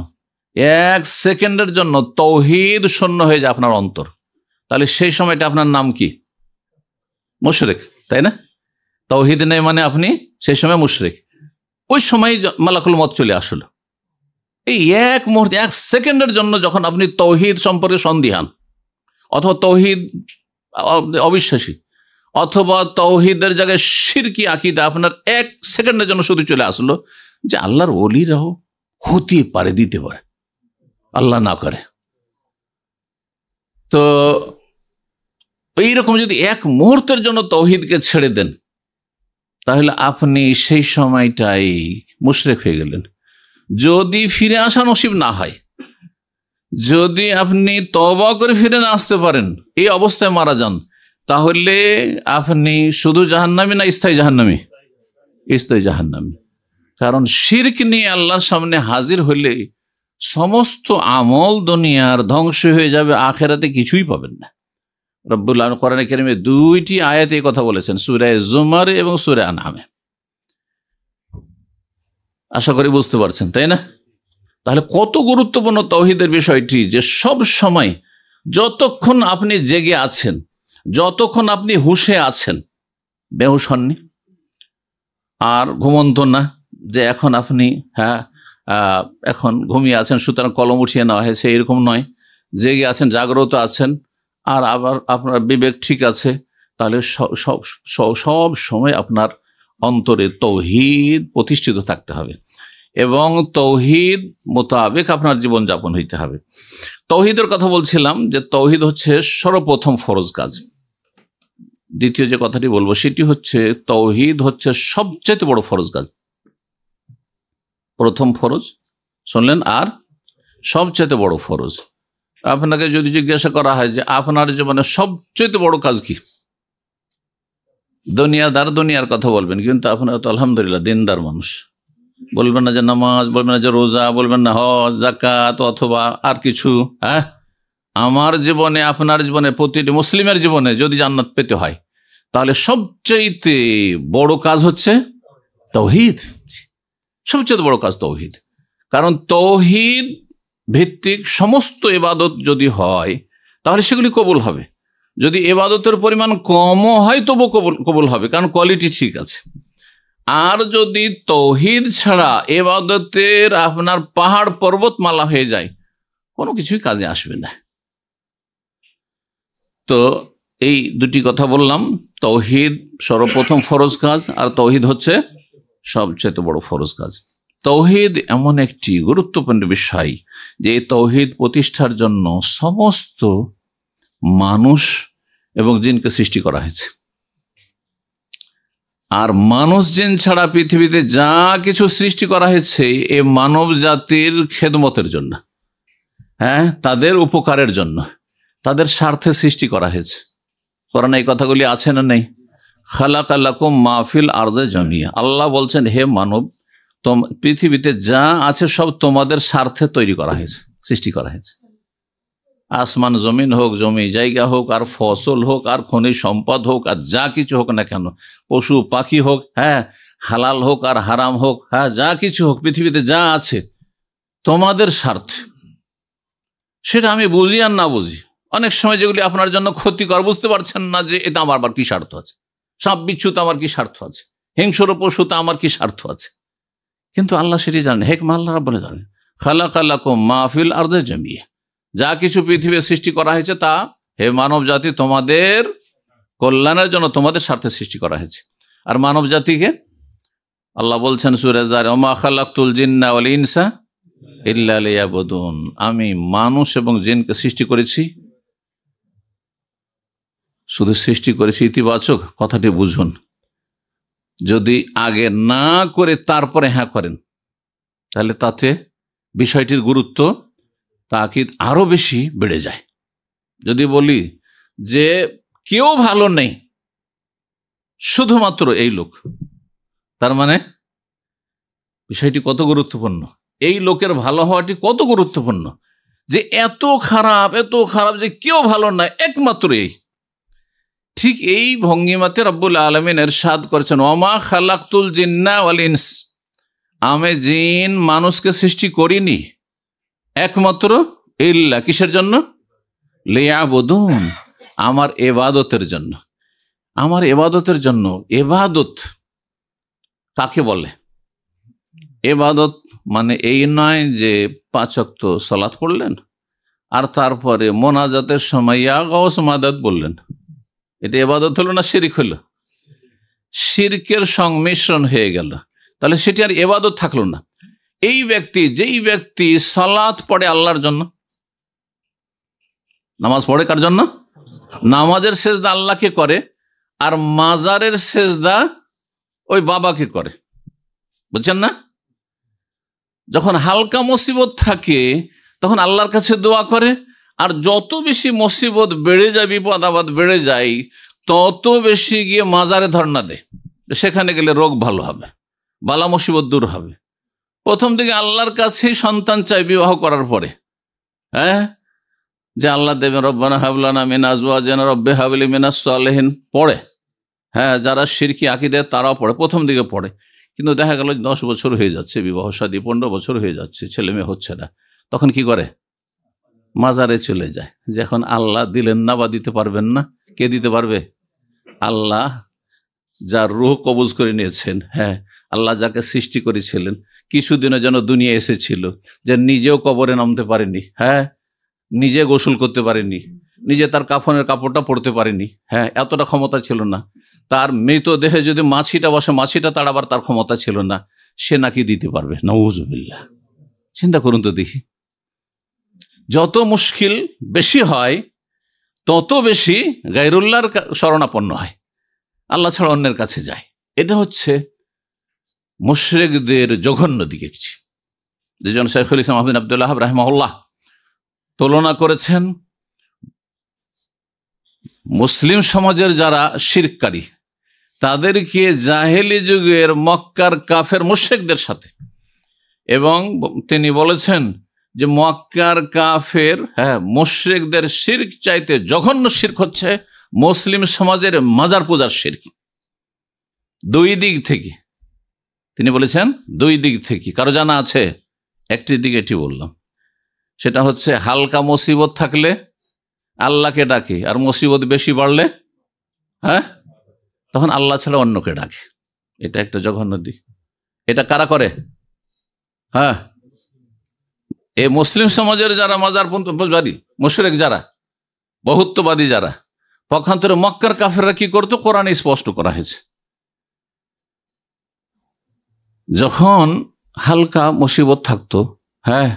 1 সেকেন্ডের জন্য তৌহিদ শূন্য হয়ে যায় আপনার অন্তর, তাহলে সেই সময়টা আপনার নাম কি? মুশরিক, তাই না? তৌহিদ নেই মানে আপনি সেই সময় মুশরিক। ওই সময় মালাকুল মউত চলে আসলো। এই 1 মুহূর্তে, 1 সেকেন্ডের জন্য যখন আপনি তৌহিদ সম্পর্কে সন্দিহান, অথবা তৌহিদ অবিশ্বাসী, অথবা তৌহিদের জায়গায় শিরকি আকীদা আপনার 1 সেকেন্ডের জন্য শুধু চলে আসলো যে আল্লাহর ওলিরাও হতে পারে, দিতে পারে, আল্লাহ না করে। তো এইরকম যদি 1 মুহূর্তের জন্য তৌহিদকে ছেড়ে দেন, তাহলে আপনি সেই সময়টাই মুশরিক হয়ে গেলেন। যদি ফিরে আসা নসিব না হয়, যদি আপনি তওবা করে ফিরে না আসতে পারেন, এই অবস্থায় মারা যান, তাহলে আপনি শুধু জাহান্নামী না স্থায়ী জাহান্নামী? স্থায়ী জাহান্নামী। কারণ শিরক নিয়ে আল্লাহর সামনে হাজির হলে সমস্ত আমল দুনিয়ার ধ্বংস হয়ে যাবে, আখেরাতে কিছুই পাবেন না। রব্বুল আলামিন কোরআনে কারিমে 2টি আয়াতে এই কথা বলেছেন, সূরা জুমার এবং সূরা আনআমে। আশা করি বুঝতে পারছেন, তাই না? তাহলে কত গুরুত্বপূর্ণ তৌহিদের বিষয়টি, যে সব সময় যতক্ষণ আপনি জেগে আছেন, যতক্ষণ আপনি হুঁশে আছেন, বেহুশ হননি আর ঘুমন্ত না, যে এখন আপনি এখন ঘুমিয়ে আছেন সুতরাং কলম উঠিয়ে নেওয়া হয়েছে, এরকম নয়। জেগে আছেন, জাগ্রত আছেন, আর আবার আপনার বিবেক ঠিক আছে, তাহলে সব সময় আপনার অন্তরে তৌহিদ প্রতিষ্ঠিত থাকতে হবে এবং তৌহিদ মোতাবেক আপনার জীবনযাপন হইতে হবে। তৌহিদের কথা বলছিলাম যে তৌহিদ হচ্ছে সর্বপ্রথম ফরজ কাজ। দ্বিতীয় যে কথাটি বলবো সেটি হচ্ছে তৌহিদ হচ্ছে সবচেয়ে বড় ফরজ কাজ। প্রথম ফরজ শুনলেন, আর সবচেয়ে বড় ফরজ। আপনাকে যদি জিজ্ঞাসা করা হয় যে আপনার জীবনে সবচেয়ে বড় কাজ কি, দুনিয়ার কথা বলবেন, কিন্তু আপনারা তো আলহামদুলিল্লাহ দিনদার মানুষ, বলবেন না যে নামাজ, বলবেন না যে রোজা, বলবেন না হজ, যাকাত অথবা আর কিছু। আমার জীবনে, আপনার জীবনে, প্রতিটি মুসলিমের জীবনে যদি জান্নাত পেতে হয়, তাহলে সবচেয়ে বড় কাজ হচ্ছে তাওহীদ। সবচেয়ে বড় কাজ তাওহীদ। কারণ তাওহীদ ভিত্তিক সমস্ত ইবাদত যদি হয় তাহলে সেগুলি কবুল হবে। যদি ইবাদতের পরিমাণ কমও হয় তবু কবুল হবে, কারণ কোয়ালিটি ঠিক আছে। আর যদি তাওহীদ ছাড়া ইবাদতের আপনার পাহাড় পর্বতমালা হয়ে যায়, কোনো কিছুই কাজে আসবে না। তো এই দুটি কথা বললাম, তাওহীদ সর্বপ্রথম ফরজ কাজ, আর তাওহীদ হচ্ছে সবচেয়ে বড় ফরজ কাজ। তাওহীদ এমন একটি গুরুত্বপূর্ণ বিষয় যে তাওহীদ প্রতিষ্ঠার জন্য সমস্ত মানুষ এবং জিনকে সৃষ্টি করা হয়েছে। আর মানুষ জিন ছাড়া পৃথিবীতে যা কিছু সৃষ্টি করা হয়েছে এ মানব জাতির খেদমতের জন্য, হ্যাঁ, তাদের উপকারের জন্য, তাদের স্বার্থে সৃষ্টি করা হয়েছে। কোরআনে এই কথাগুলি আছে না নেই? খালাকাল্লাকুম মাহফিল আরদে জামিয়া, আল্লাহ বলছেন হে মানব, পৃথিবীতে যা আছে সব তোমাদের স্বার্থে তৈরি করা হয়েছে, সৃষ্টি করা হয়েছে। আসমান জমিন হোক, জমি জায়গা হোক, আর ফসল হোক, আর খনিজ সম্পদ হোক, আর যা কিছু হোক না কেন, পশু পাখি হোক, হ্যাঁ, হালাল হোক আর হারাম হোক, হ্যাঁ, যা কিছু হোক, পৃথিবীতে যা আছে তোমাদের স্বার্থে। সেটা আমি বুঝি আর না বুঝি, অনেক সময় যেগুলি আপনার জন্য ক্ষতিকর, বুঝতে পারছেন না যে এটা আমার আবার কি স্বার্থ আছে, সাপ বিচ্ছুতে আমার কি স্বার্থ আছে, হিংস্র পশুতে আমার কি স্বার্থ আছে, কিন্তু আল্লাহ সেটি জানেন, হেকমা আল্লাহ রাব্বুল জানেন। খালাকাল্লাকুম মাহফিল আরদে জামিয়া, যা কিছু পৃথিবীর সৃষ্টি করা হয়েছে তা হে মানব জাতি তোমাদের কল্যাণের জন্য, তোমাদের স্বার্থে সৃষ্টি করা হয়েছে। আর মানব জাতিকে আল্লাহ বলছেন সূরা যার, ওমা খালাকতুল জিন্না ওয়াল ইনসা ইল্লা লিয়াবুদুন, আমি মানুষ এবং জিনকে সৃষ্টি করেছি, শুধু সৃষ্টি করেছি ইতিবাচক, কথাটি বুঝুন। যদি আগে না করে তারপরে হ্যাঁ করেন তাহলে তাতে বিষয়টির গুরুত্ব তাকিদ আরো বেশি বেড়ে যায়। যদি বলি যে কেউ ভালো নেই, শুধুমাত্র এই লোক, তার মানে বিষয়টি কত গুরুত্বপূর্ণ, এই লোকের ভালো হওয়াটি কত গুরুত্বপূর্ণ, যে এত খারাপ যে কেউ ভালো নয়, একমাত্র এই। ঠিক এই ভঙ্গিমাতে রব্বুল আলামিন ইরশাদ করেছেন, ওমা খালাকতুল জিন্না ওয়াল ইনস, আমি জিন মানুষকে সৃষ্টি করিনি একমাত্র ইল্লা, কিসের জন্য? লিয়াবুদুন, আমার ইবাদতের জন্য, আমার ইবাদতের জন্য। ইবাদত কাকে বলে? ইবাদত মানে এই নয় যে 5 ওয়াক্ত সালাত পড়লেন আর তারপরে মোনাজাতের সময় ইয়া গাউস মাদাদ বললেন, এটা ইবাদত হলো না শিরক হলো? শিরকের সংমিশ্রণ হয়ে গেল, তাহলে সেটি আর ইবাদত থাকলো না। যেই ব্যক্তি সালাত পড়ে আল্লাহর জন্য, নামাজ পড়ে কার জন্য? নামাজের সেজদা আল্লাহকে করে, আর মাজারের সেজদা ওই বাবাকে করে, বুঝছেন না? যখন হালকা মুসিবত থাকে তখন আল্লাহর কাছে দোয়া করে, আর যত বেশি মুসিবত বেড়ে যায়, বিপদ আপদ বেড়ে যায়, তত বেশি গিয়ে মাজারে ধর্ণা দেয়, সেখানে গেলে রোগ ভালো হবে, বালা মুসিবত দূর হবে। প্রথম দিকে আল্লাহর কাছেই সন্তান চাই বিবাহ করার পরে, হ্যাঁ, যে আল্লাহ দেবেন, রব্বানা হাবলানা মিন আজওয়াজিনা রব্বি হাবলি মিনাস সালিহিন পড়ে, হ্যাঁ, যারা শিরকি আকীদা তারাও পড়ে, প্রথম দিকে পড়ে। কিন্তু দেখা গেল 10 বছর হয়ে যাচ্ছে, বিবাহ শাদী 15 বছর হয়ে যাচ্ছে, ছেলে মেয়ে হচ্ছে না, তখন কি করে? মাজারে চলে যায়, যে এখন আল্লাহ দিলেন না বা দিতে পারবেন না, কে দিতে পারবে? আল্লাহ যার রূহ কবজ করে নিয়েছেন, হ্যাঁ, আল্লাহ যাকে সৃষ্টি করেছিলেন, কিছুদিনের জন্য দুনিয়া এসেছিল, যে নিজেও কবরে নামতে পারেনি, হ্যাঁ, নিজে গোসল করতে পারেনি, নিজে তার কাফনের কাপড়টা পরতে পারেনি, হ্যাঁ, এতটা ক্ষমতা ছিল না। তার মৃতদেহে যদি মাছিটা বসে, মাছিটা তাড়াবার তার ক্ষমতা ছিল না, সে নাকি দিতে পারবে? নাউযুবিল্লাহ। চিন্তা করুন তো দেখি, যত মুশকিল বেশি হয় তত বেশি গায়রুল্লাহর শরণাপন্ন হয়, আল্লাহ ছাড়া অন্যের কাছে যায়। এটা হচ্ছে মুশরিকদের জঘন্য দিকে কিছু, যেজন শাইখুল ইসলাম আহমদ আব্দুল্লাহ রাহিমাহুল্লাহ তুলনা করেছেন মুসলিম সমাজের যারা শিরককারী তাদেরকে জাহেলি যুগের মক্কার কাফের মুশরিকদের সাথে, এবং তিনি বলেছেন যে মক্কার কাফের, হ্যাঁ, মুশরিকদের শিরক চাইতে জঘন্য শিরক হচ্ছে মুসলিম সমাজের মাজার পূজার শিরক। 2 দিক থেকে তিনি বলেছেন, 2 দিক থেকে। কারো জানা আছে? একটি দিক এটি বললাম, সেটা হচ্ছে হালকা মুসিবত থাকলে আল্লাহকে ডাকে, আর মুসিবত বেশি বাড়লে, হ্যাঁ, তখন আল্লাহ ছাড়া অন্যকে ডাকে। এটা একটা জঘন্য দিক। এটা কারা করে? হ্যাঁ, এই মুসলিম সমাজের যারা মাজারপন্থী মুশরিক, যারা বহুত্ববাদী, যারা পক্ষান্তরে মক্কার কাফেররা কি করতো? কোরআনে স্পষ্ট করা হয়েছে, যখন হালকা মুসিবত থাকতো, হ্যাঁ,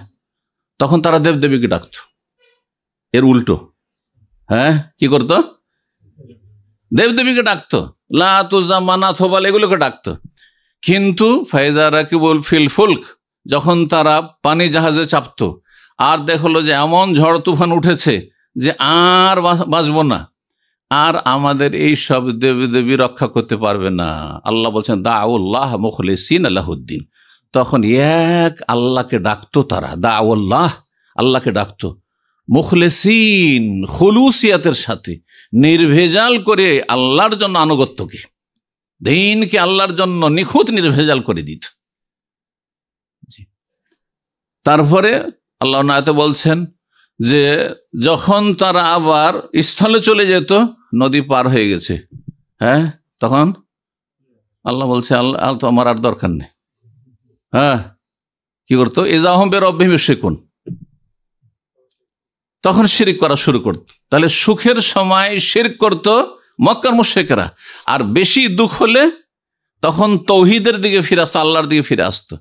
তখন তারা দেবদেবীকে ডাকতো। এর উল্টো, হ্যাঁ, কি করতো? দেবদেবীকে ডাকতো, লাত উজ্জা মানাত হোবাল এগুলোকে ডাকতো। কিন্তু ফাইজা রাকিবুল ফিল ফুলক, যখন তারা পানি জাহাজে চাপতো আর দেখলো যে এমন ঝড় তুফান উঠেছে যে আর বাঁচবো না, আর আমাদের এই সব দেবী রক্ষা করতে পারবে না, আল্লাহ বলছেন দাউল্লাহ মুখলিসিন আলাহুদ্দিন, তখন এক আল্লাহকে ডাকতো তারা, দাউল্লাহ আল্লাহকে ডাকতো মুখলিসিন খুলুসিয়াতের সাথে, নির্ভেজাল করে আল্লাহর জন্য আনুগত্যকে, দিনকে আল্লাহর জন্য নিখুঁত নির্ভেজাল করে দিত। তারপরে আল্লাহ নায়াতে বলছেন যে যখন তারা আবার স্থলে চলে যেত, নদী পার হয়ে গেছে, হ্যাঁ, তখন আল্লাহ বলছে আল্লাহ তো আমার আর দরকার নেই। হ্যাঁ, কি করতো? ইজাহুম বিরাব্বিহিম ইউশরিকুন, তখন শিরক করা শুরু করত। তাহলে সুখের সময় শিরক করত মক্কার মুশরিকরা, আর বেশি দুঃখ হলে তখন তৌহিদের দিকে ফিরে আসতো, আল্লাহর দিকে ফিরে আসতো।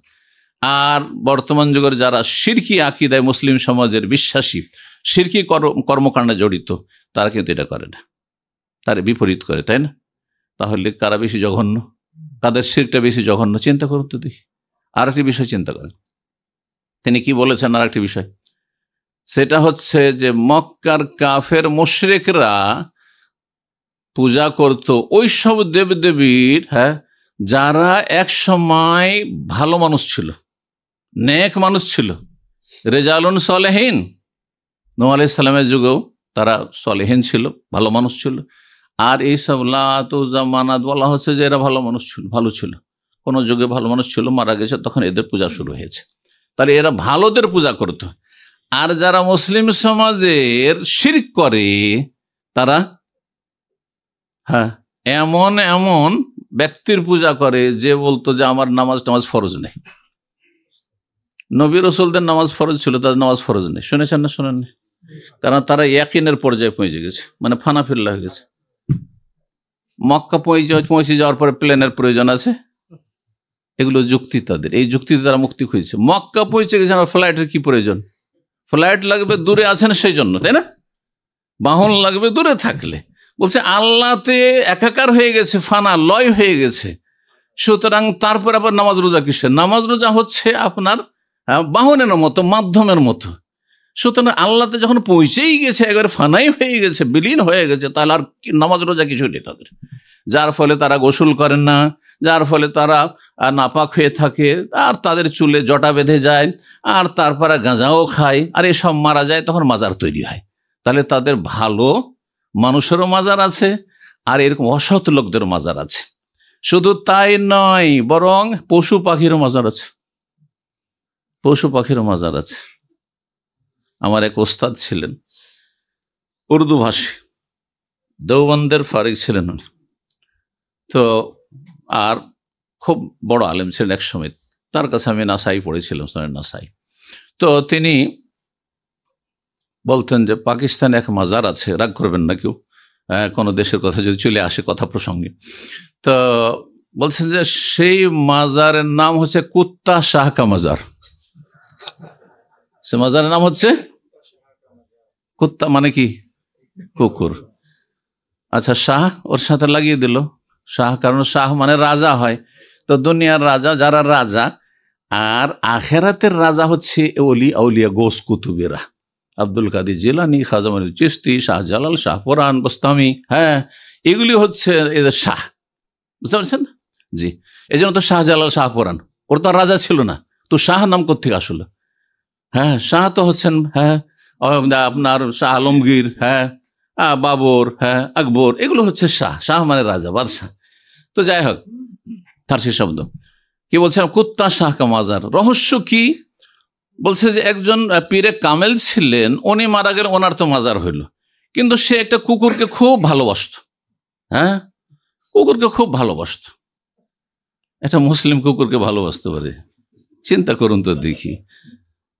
আর বর্তমান যুগের যারা শিরকি আকীদায় মুসলিম সমাজের বিশ্বাসী, শিরকি কর্মকাণ্ডে জড়িত, তারা কিন্তু এটা করে না, তার বিপরীত করে, তাই না? তাহলে কারা বেশি জঘন্য, কাদের শিরকটা বেশি জঘন্য? চিন্তা করুন তো দেখি। আর একটি বিষয় চিন্তা করেন, তিনি কি বলেছেন? আর একটি বিষয়, সেটা হচ্ছে যে মক্কার কাফের মুশরিকরা পূজা করত ওই সব দেবদেবীর, হ্যাঁ, যারা এক সময় ভালো মানুষ ছিল, নেক মানুষ ছিল, রেজালুন সলেহীন, নূহ আলাইহিস সালামের যুগেও তারা সলেহীন ছিল, ভালো মানুষ ছিল। আর এইসব লাত উজ্জা মানাত বলা হচ্ছে যে এরা ভালো মানুষ ছিল, ভালো ছিল, কোন যুগে ভালো মানুষ ছিল, মারা গেছে, তখন এদের পূজা শুরু হয়েছে। তাহলে এরা ভালোদের পূজা করত। আর যারা মুসলিম সমাজের শিরক করে তারা, হ্যাঁ, এমন এমন ব্যক্তির পূজা করে যে বলতো যে আমার নামাজ ফরজ নেই, নবী রাসূলদের নামাজ ফরজ ছিল, তাদের নামাজ ফরজ নেই। শুনেছেন না? শোনেননি? কারণ তারা ইয়াকিনের পর্যায়ে পৌঁছে গেছে, মানে ফানাফিল্লা হয়ে গেছে। মক্কা পৌঁছে যাওয়ার পরে প্লেনের প্রয়োজন আছে, এগুলো যুক্তি তাদের, এই যুক্তিতে তারা মুক্তি খুঁজছে। মক্কা পৌঁছে গেছে, আর ফ্লাইটের কি প্রয়োজন? ফ্লাইট লাগবে, দূরে আছেন সেই জন্য, তাই না? বাহন লাগবে দূরে থাকলে। বলছে আল্লাহতে একাকার হয়ে গেছে, ফানা লয় হয়ে গেছে, সুতরাং তারপর আবার নামাজ রোজা কিসের? নামাজ রোজা হচ্ছে আপনার বাহনের মতো, মাধ্যমের মতো। সুতরাং আল্লাহতে যখন পৌঁছেই গেছে, একবারে ফানাই হয়ে গেছে, বিলীন হয়ে গেছে, তাহলে আর নামাজ রোজা কিছু নেই তাদের। যার ফলে তারা গোসল করেন না, যার ফলে তারা নাপাক হয়ে থাকে, আর তাদের চুলে জটা বেঁধে যায়, আর তারপরে গাঁজাও খায়, আর এসব মারা যায়, তখন মাজার তৈরি হয়। তাহলে তাদের ভালো মানুষেরও মাজার আছে, আর এরকম অসৎ লোকদের মাজার আছে। শুধু তাই নয়, বরং পশু পাখিরও মাজার আছে, পশু পাখিরও মাজার আছে। আমার এক ওস্তাদ ছিলেন, উর্দু ভাষী, দেওবন্দের ফারিক ছিলেন উনি, তো আর খুব বড় আলেম ছিলেন এক সময়। তার কাছে আমি নাসাই পড়েছিলাম, নাসাই। তো তিনি বলতেন যে পাকিস্তানে এক মাজার আছে, রাগ করবেন না কেউ, কোনো দেশের কথা যদি চলে আসে কথা প্রসঙ্গে, তো বলছেন যে সেই মাজারের নাম হচ্ছে কুত্তা শাহ কা মাজার। সে মাজারের নাম হচ্ছে কুত্তা, মানে কি? কুকুর। আচ্ছা, শাহ ওর সাথে লাগিয়ে দিল, শাহ, কারণ শাহ মানে রাজা হয়। তো দুনিয়ার রাজা, যারা রাজা, আর আখেরাতের রাজা হচ্ছে ওলি আউলিয়া গোস কুতুবেরা, আব্দুল কাদের জিলানী, খাজা মঈনুদ্দিন চিশতি, শাহজালাল, শাহপুরান, বোস্তামি, হ্যাঁ, এগুলি হচ্ছে এদের শাহ। বুঝতে পারছেন? জি, এই জন্য তো শাহজালাল, শাহপুরান, ওর তো রাজা ছিল না, তো শাহ নাম কোথেকে আসলো? হ্যাঁ, শাহ তো হচ্ছেন, হ্যাঁ, আপনার শাহ আলমগীর, হ্যাঁ, বাবর, হ্যাঁ, আকবর, এগুলো হচ্ছে শাহ। শাহ মানে রাজা, বাদশাহ। তো যাই হোক, ফার্সি শব্দ। কি বলছেন? কুত্তা শাহ কা মাজার। রহস্য কি? বলছে যে একজন পীরে কামেল ছিলেন, উনি মারা গেলেন, ওনার তো মাজার হইল, কিন্তু সে একটা কুকুরকে খুব ভালোবাসত। হ্যাঁ, কুকুরকে খুব ভালোবাসত। একটা মুসলিম কুকুরকে ভালোবাসতে পারে? চিন্তা করুন তো দেখি।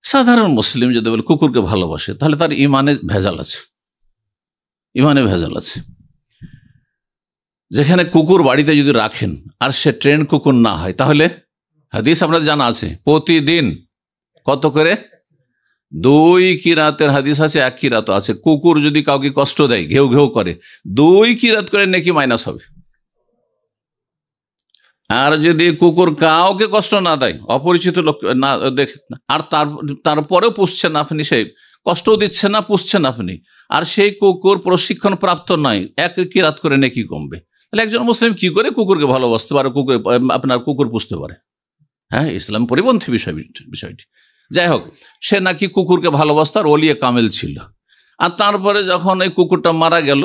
সাধারণ মুসলিম যদি বলে কুকুরকে ভালোবাসে, তাহলে তার ইমানে ভেজাল আছে, ইমানে ভেজাল আছে। যেখানে কুকুর বাড়িতে যদি রাখেন আর সে ট্রেন কুকুর না হয়, তাহলে হাদিস আপনাদের জানা আছে, প্রতিদিন কত করে দুই কিরাতের হাদিস আছে, এক কিরাত আছে, কুকুর যদি কাউকে কষ্ট দেয়, ঘেউ ঘেউ করে, দুই কিরাত করে নেকি মাইনাস হবে। আর যদি কুকুর কাউকে কষ্ট না দেয়, অপরিচিত লোক না দেখে, আর তারপরেও পুষছেন আপনি, সেই কষ্টও দিচ্ছে না, পুষছেন আপনি, আর সেই কুকুর প্রশিক্ষণ প্রাপ্ত নয়, এক কিরাত করে নেকি কমবে। তাহলে একজন মুসলিম কি করে কুকুরকে ভালোবাসতে পারে, আপনার কুকুর পুষতে পারে? হ্যাঁ, ইসলাম পরিপন্থী বিষয়টি। যাই হোক, সে নাকি কুকুরকে ভালোবাসত আর ওলিয়ে কামেল ছিল। আর তারপরে যখন এই কুকুরটা মারা গেল,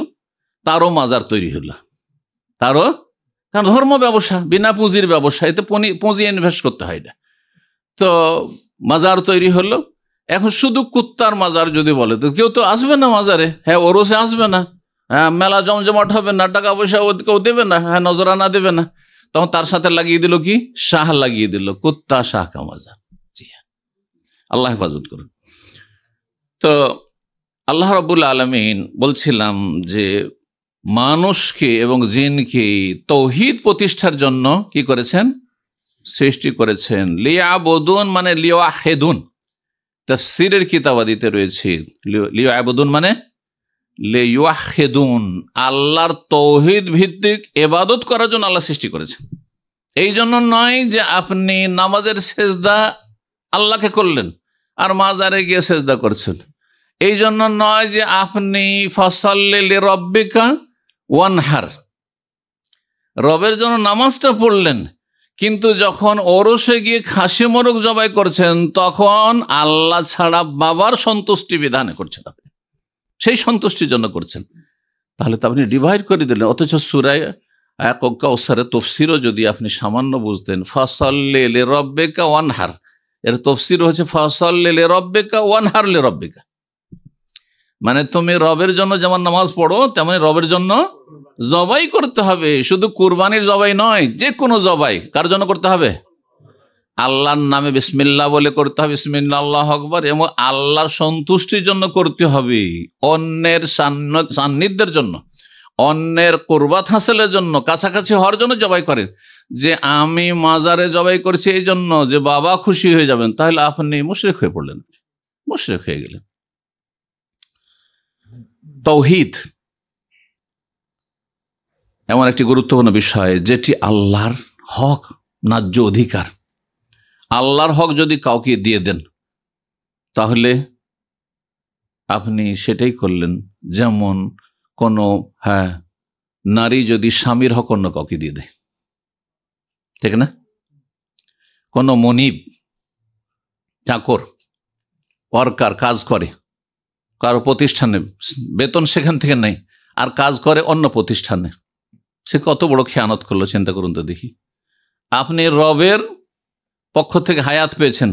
তারও মাজার তৈরি হলো, তারও, কারণ ধর্ম ব্যবসা, বিনা পুঁজির ব্যবসা, এতে পুঁজি ইনভেস্ট করতে হয় না। তো মাজার তৈরি হলো। এখন শুধু কুত্তার মাজার যদি বলে, তো কেউ তো আসবে না মাজারে। হ্যাঁ, ওরসে আসবে না, হ্যাঁ, মেলা জমজমাট হবে না, টাকা পয়সা কেউ দেবে না, হ্যাঁ, নজরানা দেবে না। তখন তার সাথে লাগিয়ে দিল কি, শাহ লাগিয়ে দিল, কুত্তা শাহ কা মাজার। জি হ্যাঁ, আল্লাহ হেফাজত করুন। তো আল্লাহ রাব্বুল আলামিন বলছিলাম যে মানুষকে এবং জিনকে তৌহিদ প্রতিষ্ঠার জন্য কি করেছেন, সৃষ্টি করেছেন। লিয়াবুদুন মানে লিওয়াহিদুন, তাফসীরের কিতাবাদিতে রয়েছে লিয়াবুদুন মানে লিওয়াহিদুন, আল্লাহর তৌহিদ ভিত্তিক ইবাদত করার জন্য আল্লাহ সৃষ্টি করেছেন। এই জন্য নয় যে আপনি নামাজের সেজদা আল্লাহকে করলেন আর মাজারে গিয়ে সেজদা করছেন। এই জন্য নয় যে আপনি ফাসাল্লি লিরাব্বিকা ওয়ানহার, রবের জন্য নামাজটা পড়লেন, কিন্তু যখন ওরসে গিয়ে খাসি মোরগ জবাই করছেন, তখন আল্লাহ ছাড়া বাবার সন্তুষ্টি বিধানে করছেন, আপনি সেই সন্তুষ্টির জন্য করছেন। তাহলে তো আপনি ডিভাইড করে দিলেন। অথচ সূরা কাউসারের তফসিরও যদি আপনি সামান্য বুঝতেন, ফাসাল্লি লিরাব্বিকা ওয়ানহার, এর তফসির হচ্ছে ফাসাল্লি লিরাব্বিকা ওয়ানহার লিরাব্বিকা, মানে তুমি রবের জন্য যেমন নামাজ পড়ো, তেমনি রবের জন্য জবাই করতে হবে। শুধু কুরবানির জবাই নয়, যে কোনো জবাই কার জন্য করতে হবে? আল্লাহর নামে বিসমিল্লাহ বলে করতে হবে, বিসমিল্লাহ আল্লাহু আকবার, এবং আল্লাহর সন্তুষ্টির জন্য করতে হবে, অন্যের সান্নিধ্যের জন্য, অন্যের কুরবাত হাসিলের জন্য, কাছাকাছি হওয়ার জন্য জবাই করেন। যে আমি মাজারে জবাই করছি এই জন্য যে বাবা খুশি হয়ে যাবেন, তাহলে আপনি মুশরিক হয়ে পড়লেন, মুশরিক হয়ে গেলেন। তাওহীদ এমন একটি গুরুত্বপূর্ণ বিষয়, যেটি আল্লাহর হক, ন্যায্য অধিকার। আল্লাহর হক যদি কাউকে দিয়ে দেন, তাহলে আপনি সেটাই করলেন। যেমন কোনো নারী যদি স্বামীর হক অন্য কাউকে দিয়ে দেয়, ঠিক না? কোনো মনিব, চাকর, ওয়ার্কার, কাজ করে কারো প্রতিষ্ঠানে, বেতন সেখান থেকে নেই, আর কাজ করে অন্য প্রতিষ্ঠানে, সে কত বড় খেয়ানত করলো, চিন্তা করুন তো দেখি। আপনি রবের পক্ষ থেকে হায়াত পেয়েছেন,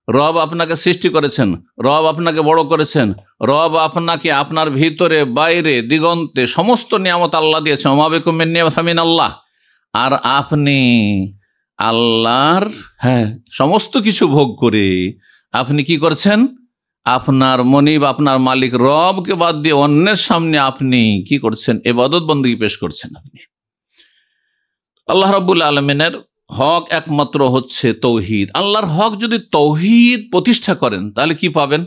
রব আপনাকে সৃষ্টি করেছেন, রব আপনাকে বড় করেছেন, রব আপনাকে আপনার ভিতরে বাইরে দিগন্তে সমস্ত নিয়ামত আল্লাহ দিয়েছেন, ওমা বিকুম মিন নি'মাতিন ফামিন আল্লাহ, আর আপনি আল্লাহর সমস্ত কিছু ভোগ করে আপনি কি করছেন? আপনার মনিব, আপনার মালিক রবকে বাদ দিয়ে অন্যের সামনে আপনি কি করছেন? ইবাদত বন্দেগী পেশ করছেন। আপনি আল্লাহ রাব্বুল আলামিনের হক একমাত্র হচ্ছে তৌহিদ। আল্লাহর হক যদি তৌহিদ প্রতিষ্ঠা করেন, তাহলে কি পাবেন?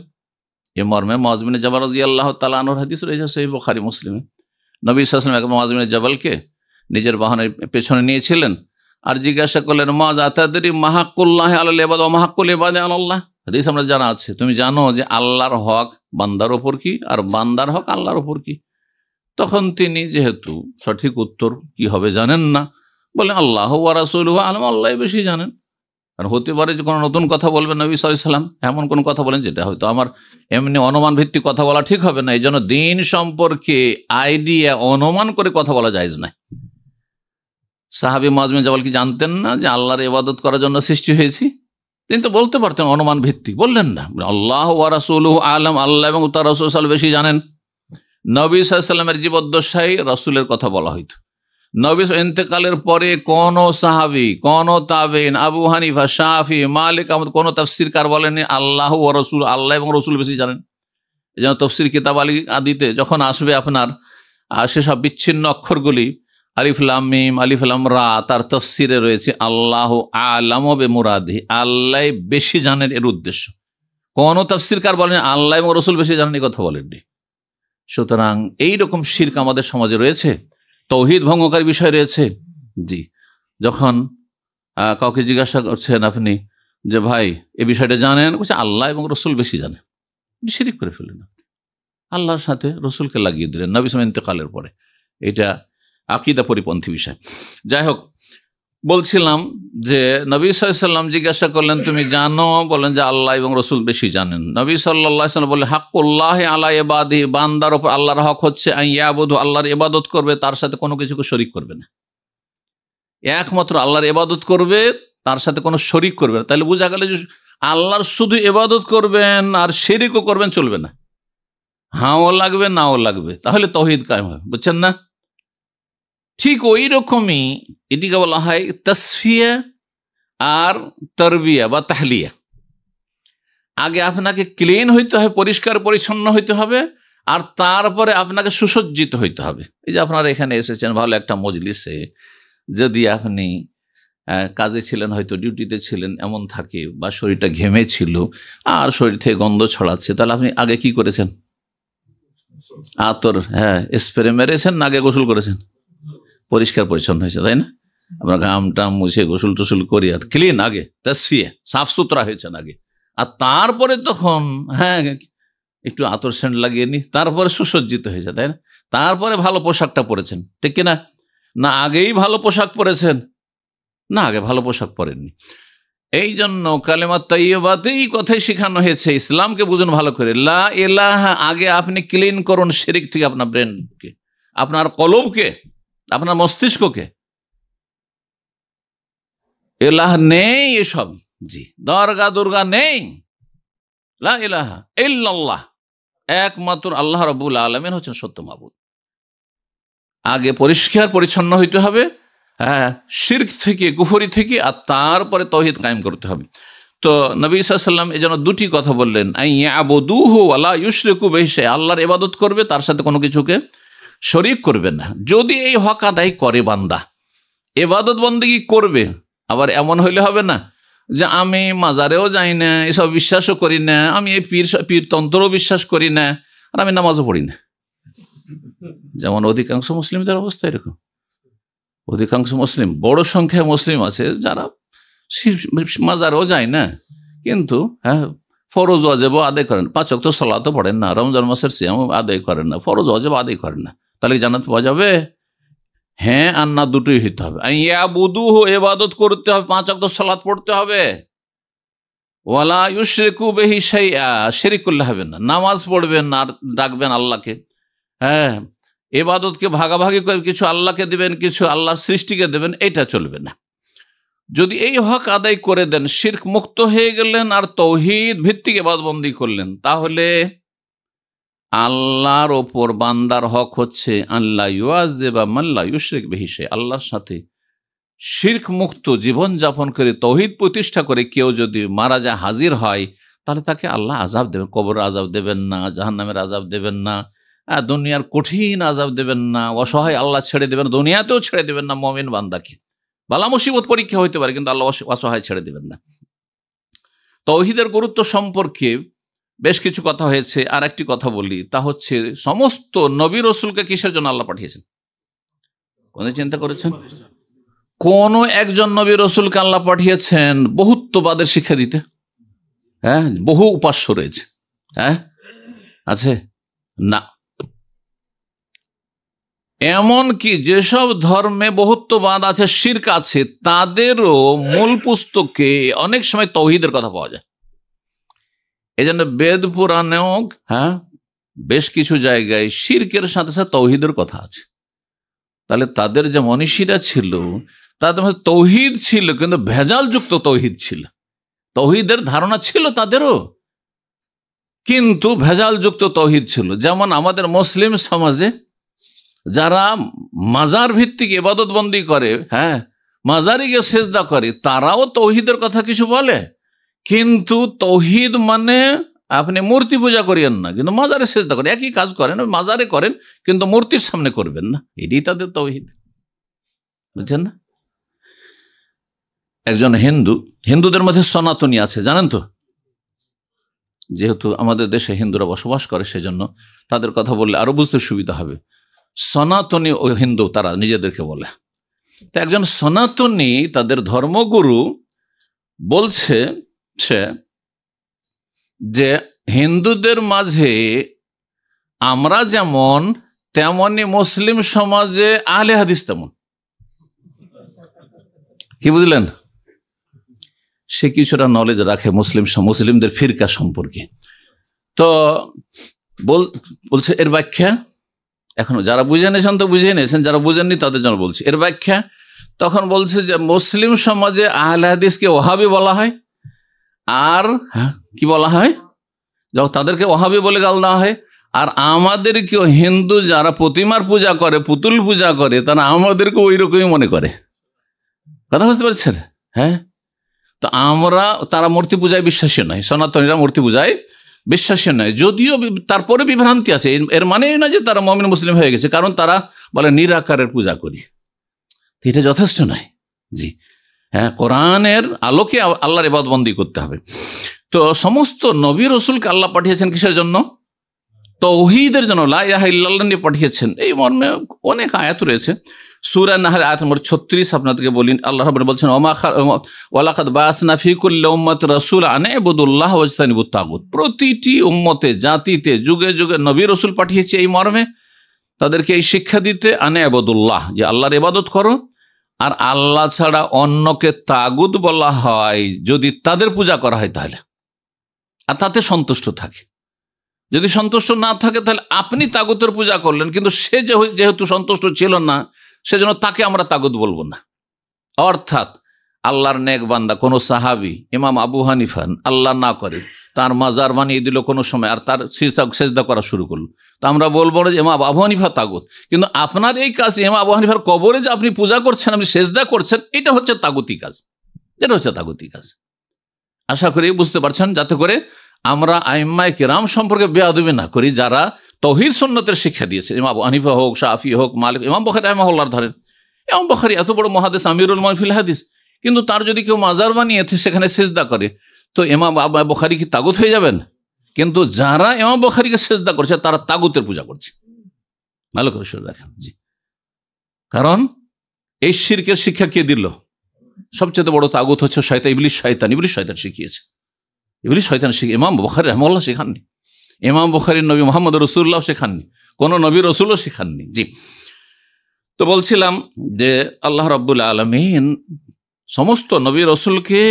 এ মর্মে মুআয বিন জাবাল রাদিয়াল্লাহু তাআলা আনহুর হাদিস রয়েছে সহিহ বুখারী মুসলিমে। নবী সাল্লাল্লাহু আলাইহি ওয়াসাল্লাম মুআয বিন জাবালকে নিজের বাহনের পেছনে নিয়েছিলেন আর জিজ্ঞাসা করলেন, মুআয আতাদরি মা হাক্কুল্লাহি আলাল ইবাদ ওয়া মা হাক্কুল ইবাদি আলাল্লাহ? হাদিস আমরা জানা আছে, তুমি জানো যে আল্লাহর হক বান্দার ওপর কি আর বান্দার হক আল্লাহর ওপর কি? তখন তিনি যেহেতু সঠিক উত্তর কি হবে জানেন না, বলেন আল্লাহ ওয়া রাসূলুহু আ'লাম, আল্লাহ বেশি জানেন। কারণ হতে পারে যে কোনো নতুন কথা বলবেন নবী সাল্লাল্লাহু আলাইহি ওয়াসাল্লাম, এমন কোন কথা বলেন যেটা হয়তো আমার এমনি অনুমান ভিত্তিক কথা বলা ঠিক হবে না। এই জন্য দিন সম্পর্কে আইডিয়া অনুমান করে কথা বলা জায়েজ নয়। সাহাবী মুআয বিন জাবাল কি জানতেন না যে আল্লাহর ইবাদত করার জন্য সৃষ্টি হয়েছি? তিনি তো বলতে পারতেন অনুমান ভিত্তিক, বললেন না। আল্লাহ ওয়া রাসূলুহু আ'লাম, আল্লাহ এবং তার রাসূল সাল্লাল্লাহু আলাইহি ওয়াসাল্লাম বেশি জানেন। নবী সাল্লাল্লাহু আলাইহি ওয়াসাল্লামের জীবদ্দশায় রাসূলের কথা বলা হইতো। নবী ইন্তেকালের পরে কোন সাহাবী, কোন তাবেঈন, আবু হানিফা, শাফি, মালিক, আহমদ, কোন তাফসীরকার বলেনি আল্লাহ ওয়া রাসূল, আল্লাহ এবং রাসূল বেশি জানেন। এই জন্য তাফসীর কিতাব আদিতে যখন আসবে আপনার সেসব বিচ্ছিন্ন অক্ষরগুলি, আলিফ লাম মিম, আলিফ লাম রা, তার তাফসীরে রয়েছে আল্লাহু আ'লামু বিমুরাদিহি, আল্লাহ বেশি জানেন এর উদ্দেশ্য। কোন তাফসীরকার বলেন আল্লাহ এবং রসুল বেশি জানেন, এই কথা বলেননি। সুতরাং এইরকম শিরক আমাদের সমাজে রয়েছে, তৌহিদ ভঙ্গকারী বিষয় রয়েছে। জি, যখন কাউকে জিজ্ঞাসা করছেন আপনি যে ভাই এই বিষয়টা জানেন, বলছে আল্লাহ এবং রসুল বেশি জানেন, শিরক করে ফেললেন, আল্লাহর সাথে রসুলকে লাগিয়ে দিলেন নবী সাল্লাল্লাহু আলাইহি ওয়াসাল্লাম ইন্তেকালের পরে। এটা আকীদা পরিপন্থী বিষয়। যাই হোক, বলছিলাম যে নবী সাল্লাল্লাহু আলাইহি ওয়াসাল্লাম জিজ্ঞাসা করলেন তুমি জানো? বলেন যে আল্লাহ এবং রসুল বেশি জানেন। নবী সাল্লাল্লাহু আলাইহি ওয়াসাল্লাম বললেন হাক্কুল্লাহি আলা ইবাদিহি, বান্দার উপর আল্লাহর হক হচ্ছে আন ইয়াবুদু, আল্লাহর ইবাদত করবে, তার সাথে কোনো কিছুকে শরীক করবে না। একমাত্র আল্লাহর ইবাদত করবে, তার সাথে কোনো শরীক করবে না। তাহলে বোঝা গেল যে আল্লাহর শুধু ইবাদত করবেন আর শিরকও করবেন, চলবে না। হাও লাগবে নাও লাগবে, তাহলে তাওহীদ কায়েম হবে। বুঝছেন না? ঠিক ওই রকমই এটিকে বলা হয় তাসফিয়া আর তারবিয়া বা তাহলিয়া। আগে আপনাকে ক্লিন হইতে হবে, পরিষ্কার পরিচ্ছন্ন হইতে হবে, আর তারপরে আপনাকে সুসজ্জিত হইতে হবে। এই যে আপনারা এখানে এসেছেন ভালো একটা মজলিসে, যদি আপনি কাজে ছিলেন, হয়তো ডিউটিতে ছিলেন, এমন থাকে, বা শরীরটা ঘেমে ছিল আর শরীর থেকে গন্ধ ছড়াচ্ছে, তাহলে আপনি আগে কি করেছেন? আতর, স্প্রে মেরেছেন না আগে গোসল করেছেন? পরিষ্কার পরিচ্ছন্ন হয়েছে, তাই না? আমরা ঘামটা মুছে গোসল টোসল করি আর ক্লিন, আগে তাসফিয়া, সাফ সুতরা হয়েছেন আগে, আর তারপরে তখন একটু আতর সেন্ট লাগিয়ে নি, তারপরে সুসজ্জিত হয়েছে, তাই না? তারপরে ভালো পোশাকটা পরেছেন, ঠিক কিনা? না আগেই ভালো পোশাক পরেছেন? না, আগে ভালো পোশাক পরেননি। এই জন্য কালেমা তাইয়্যিবাতেই কথাই শেখানো হয়েছে। ইসলামকে বুঝুন ভালো করে, লা ইলাহা, আগে আপনি ক্লিন করুন শিরক থেকে আপনার ব্রেনকে, আপনার কলবকে, আপনার মস্তিষ্ককে। ইলাহ নেই এসব, জি, দরগা দুর্গা নেই, লা ইলাহা ইল্লাল্লাহ, একমাত্র আল্লাহ রাব্বুল আলামিন হচ্ছেন সত্য মাবুদ। আগে পরিষ্কার পরিচ্ছন্ন হইতে হবে শিরক থেকে, কুফরি থেকে, আর তারপরে তাওহীদ কায়েম করতে হবে। তো নবী সাল্লাল্লাহু আলাইহি ওয়াসাল্লাম এজন্য দুটি কথা বললেন, আইয়াবুদুহু ওয়া লা ইউশরিকু বিহি শাইআ, আল্লাহর ইবাদত করবে, তার সাথে কোনো কিছুকে শরীক করবে না। যদি এই হক আদায় করে বান্দা, ইবাদত বন্দেগী করবে, আবার এমন হইলে হবে না যে আমি মাজারেও যাই না, এসব বিশ্বাসও করি না, আমি এই পীর তন্ত্রও বিশ্বাস করি না, আর আমি নামাজও পড়ি না। যেমন অধিকাংশ মুসলিমদের অবস্থা এরকম। অধিকাংশ মুসলিম, বড় সংখ্যায় মুসলিম আছে যারা মাজারেও যায় না, কিন্তু ফরজ ওয়াজিব আদায় করেন, 5 ওয়াক্ত সালাতও পড়েন না, রমজান মাসের সিয়াম আদায় করেন না, ফরজ ওয়াজিব আদায় করেন না, তাহলে জান্নাত পাওয়া যাবে? হ্যাঁ আর না, দুটোই হইতে হবে। ইয়াবুদুহু, ইবাদত করতে হবে, 5 ওয়াক্ত সালাত পড়তে হবে, ওয়ালা ইউশরিকু বিহি শাইআ, শিরক করলে হবে না। নামাজ পড়বেন আর ডাকবেন আল্লাহকে, ইবাদতকে ভাগাভাগি করে কিছু আল্লাহকে দিবেন, কিছু আল্লাহর সৃষ্টিকে দেবেন, এটা চলবে না। যদি এই হক আদায় করে দেন, শিরক মুক্ত হয়ে গেলেন আর তাওহীদ ভিত্তিক ইবাদতবন্দি করলেন, তাহলে আল্লাহর ওপর বান্দার হক হচ্ছে আল্লাহ ইউআযিবা মান লা ইউশরিক বিহি শাইআ, আল্লাহর সাথে শিরক মুক্ত জীবন যাপন করে তাওহীদ প্রতিষ্ঠা করে কেউ যদি মারা যায়, হাজির হয়, তাহলে তাকে আল্লাহ আযাব দেবেন। কবরের আযাব দেবেন না, জাহান্নামের আযাব দেবেন না, দুনিয়ার কঠিন আযাব দেবেন না, অসহায় আল্লাহ ছেড়ে দেবেন, দুনিয়াতেও ছেড়ে দেবেন না মুমিন বান্দাকে। বালা মুসিবত পরীক্ষা হইতে পারে, কিন্তু আল্লাহ অসহায় ছেড়ে দেবেন না। তাওহীদের গুরুত্ব সম্পর্কে বেশ কিছু কথা হয়েছে, আর একটি কথা বলি, তা হচ্ছে সমস্ত নবী রাসূলকে কিসের জন্য আল্লাহ পাঠিয়েছেন? কোন চিন্তা করেছেন? কোন একজন নবী রাসূলকে আল্লাহ পাঠিয়েছেন বহুত্ববাদের শিক্ষা দিতে? বহু উপাস্য রয়েছে, আছে না? এমন কি যেসব ধর্মে বহুত্ববাদ আছে, শিরক আছে, তাদেরও মূল পুস্তকে অনেক সময় তাওহীদের কথা পাওয়া যায়। এই জন্য বেদ পুরাণেও বেশ কিছু জায়গায় শিরকের সাথে সাথে তাওহীদের কথা আছে। তাহলে তাদের যে মনীষীরা ছিল, তাদের মধ্যে তাওহীদ ছিল, কিন্তু ভেজালযুক্ত তাওহীদ ছিল। তাওহীদের ধারণা ছিল তাদেরও, কিন্তু ভেজালযুক্ত তাওহীদ ছিল। যেমন আমাদের মুসলিম সমাজে যারা মাজার ভিত্তিক ইবাদত বন্দি করে, মাজারে গিয়ে সেজদা করে, তারাও তাওহীদের কথা কিছু বলে, কিন্তু তাওহীদ মানে আপনি মূর্তি পূজা করিয়েন না, কিন্তু মাজারে সেজদা করেন, একই কাজ করেন, মাজারে করেন, কিন্তু মূর্তির সামনে করবেন না, এটাই তাদের তাওহীদ। বুঝছেন না? একজন হিন্দুদের মধ্যে সনাতনী আছে, জানেন তো? যেহেতু আমাদের দেশে হিন্দুরা বসবাস করে, সেজন্য তাদের কথা বললে আরো বুঝতে সুবিধা হবে। সনাতনী ও হিন্দু তারা নিজেদেরকে বলে। তো একজন সনাতনী তাদের ধর্মগুরু বলছে যে হিন্দুদের মাঝে আমরা যেমন, তেমনি মুসলিম সমাজে আহলে হাদিস তেমন। কি বুঝলেন? সে কিছুটা নলেজ রাখে মুসলিমদের ফিরকা সম্পর্কে। তো বলছে এর ব্যাখ্যা, এখন যারা বুঝে নিয়েছেন তো বুঝে নিয়েছেন, যারা বুঝেননি তাদের জন্য বলছে এর ব্যাখ্যা। তখন বলছে যে মুসলিম সমাজে আহলে হাদিসকে ওহাবি বলা হয়, আর কি বলা হয়, যখন তাদেরকে ওহাবি বলে গাল দেওয়া হয়। আর আমাদেরকেও হিন্দু যারা প্রতিমার পূজা করে, পুতুল পূজা করে, তারা আমাদেরকে ওই রকমই মনে করে। কথা বুঝতে পারছেন? হ্যাঁ, তো তারা মূর্তি পূজায় বিশ্বাসী নয়, সনাতনীরা মূর্তি পূজায় বিশ্বাসী নয়। যদিও তারপরে বিভ্রান্তি আছে, এর মানে না যে তারা মুমিন মুসলিম হয়ে গেছে, কারণ তারা বলে নিরাকারের পূজা করি। এটা যথেষ্ট নয়। জি হ্যাঁ, কোরআনের আলোকে আল্লাহর ইবাদতবন্দি করতে হবে। তো সমস্ত নবী রসুলকে আল্লাহ পাঠিয়েছেন কিসের জন্য? তাওহীদের জন্য, লা ইলাহা ইল্লাল্লাহ নিয়ে পাঠিয়েছেন। এই মর্মে অনেক আয়াত রয়েছে। সূরা নাহল আয়াত নম্বর 36 আপনাদেরকে বলি, আল্লাহ রাব্বুল বলছেন ওয়ালাকাদ বাসনা ফি কুল্লি উম্মাতিন রাসূলা আন ইবুদুল্লাহ ওয়াজতানিবুত তাগুত। প্রতিটি উম্মতে, জাতিতে, যুগে যুগে নবী রসুল পাঠিয়েছে এই মর্মে, তাদেরকে এই শিক্ষা দিতে, আন ইবুদুল্লাহ, যে আল্লাহর ইবাদত করো। আর আল্লাহ ছাড়া অন্যকে তাগুত বলা হয় যদি তাদের পূজা করা হয় তাহলে, আর তাতে সন্তুষ্ট থাকে। যদি সন্তুষ্ট না থাকে তাহলে আপনি তাগুতের পূজা করলেন, কিন্তু সে যেহেতু সন্তুষ্ট ছিল না, সেজন্য তাকে আমরা তাগুত বলবো না। অর্থাৎ আল্লাহর নেক বান্দা কোনো সাহাবি, ইমাম আবু হানিফা আল্লাহ না করে তার মাজার বানিয়ে দিল কোনো সময়, আর তার সেজদা করা শুরু করলো, তো আমরা বলবো না যে ইমাম আবু হানিফা তাগুত। কিন্তু আপনার এই কাজ, ইমাম আবু হানিফার কবরে যে আপনি পূজা করছেন, আপনি সেজদা করছেন, এটা হচ্ছে তাগুতি কাজ। এটা হচ্ছে তাগুতি কাজ। আশা করি বুঝতে পারছেন, যাতে করে আমরা আইম্মায়ে কিরাম সম্পর্কে বেয়াদবি না করি, যারা তাওহীদ সুন্নতের শিক্ষা দিয়েছে। ইমাম আবু হানিফা হোক, শাফি হোক, মালিক, ইমাম বুখারী রাহিমাহুল্লাহ ধরেন। ইমাম বুখারী এত বড় মুহাদ্দিস, আমিরুল মুমিনিন ফিল হাদিস, কিন্তু তার যদি কেউ মাজার বানিয়ে সেখানে সিজদা করে, তো ইমাম বুখারী কি তাগুত হয়ে যাবেন? কিন্তু যারা ইমাম বুখারীকে সিজদা করছে তারা তাগুতের পূজা করছে। ভালো করে শুনে রাখেন। জি, কারণ এই শিরকের শিক্ষা কে দিল? সবচেয়ে বড় তাগুত হচ্ছে শয়তান, ইবলিস শয়তান শিখিয়েছে। ইবলিস শয়তান শিখিয়ে, ইমাম বুখারী রাহিমাহুল্লাহ শেখাননি, ইমাম বুখারীর নবী মুহাম্মদ রাসূলুল্লাহ শেখাননি, কোন নবী রসুলও শেখাননি। জি, তো বলছিলাম যে আল্লাহ রাব্বুল আলামিন সমস্ত নবী রসুলকে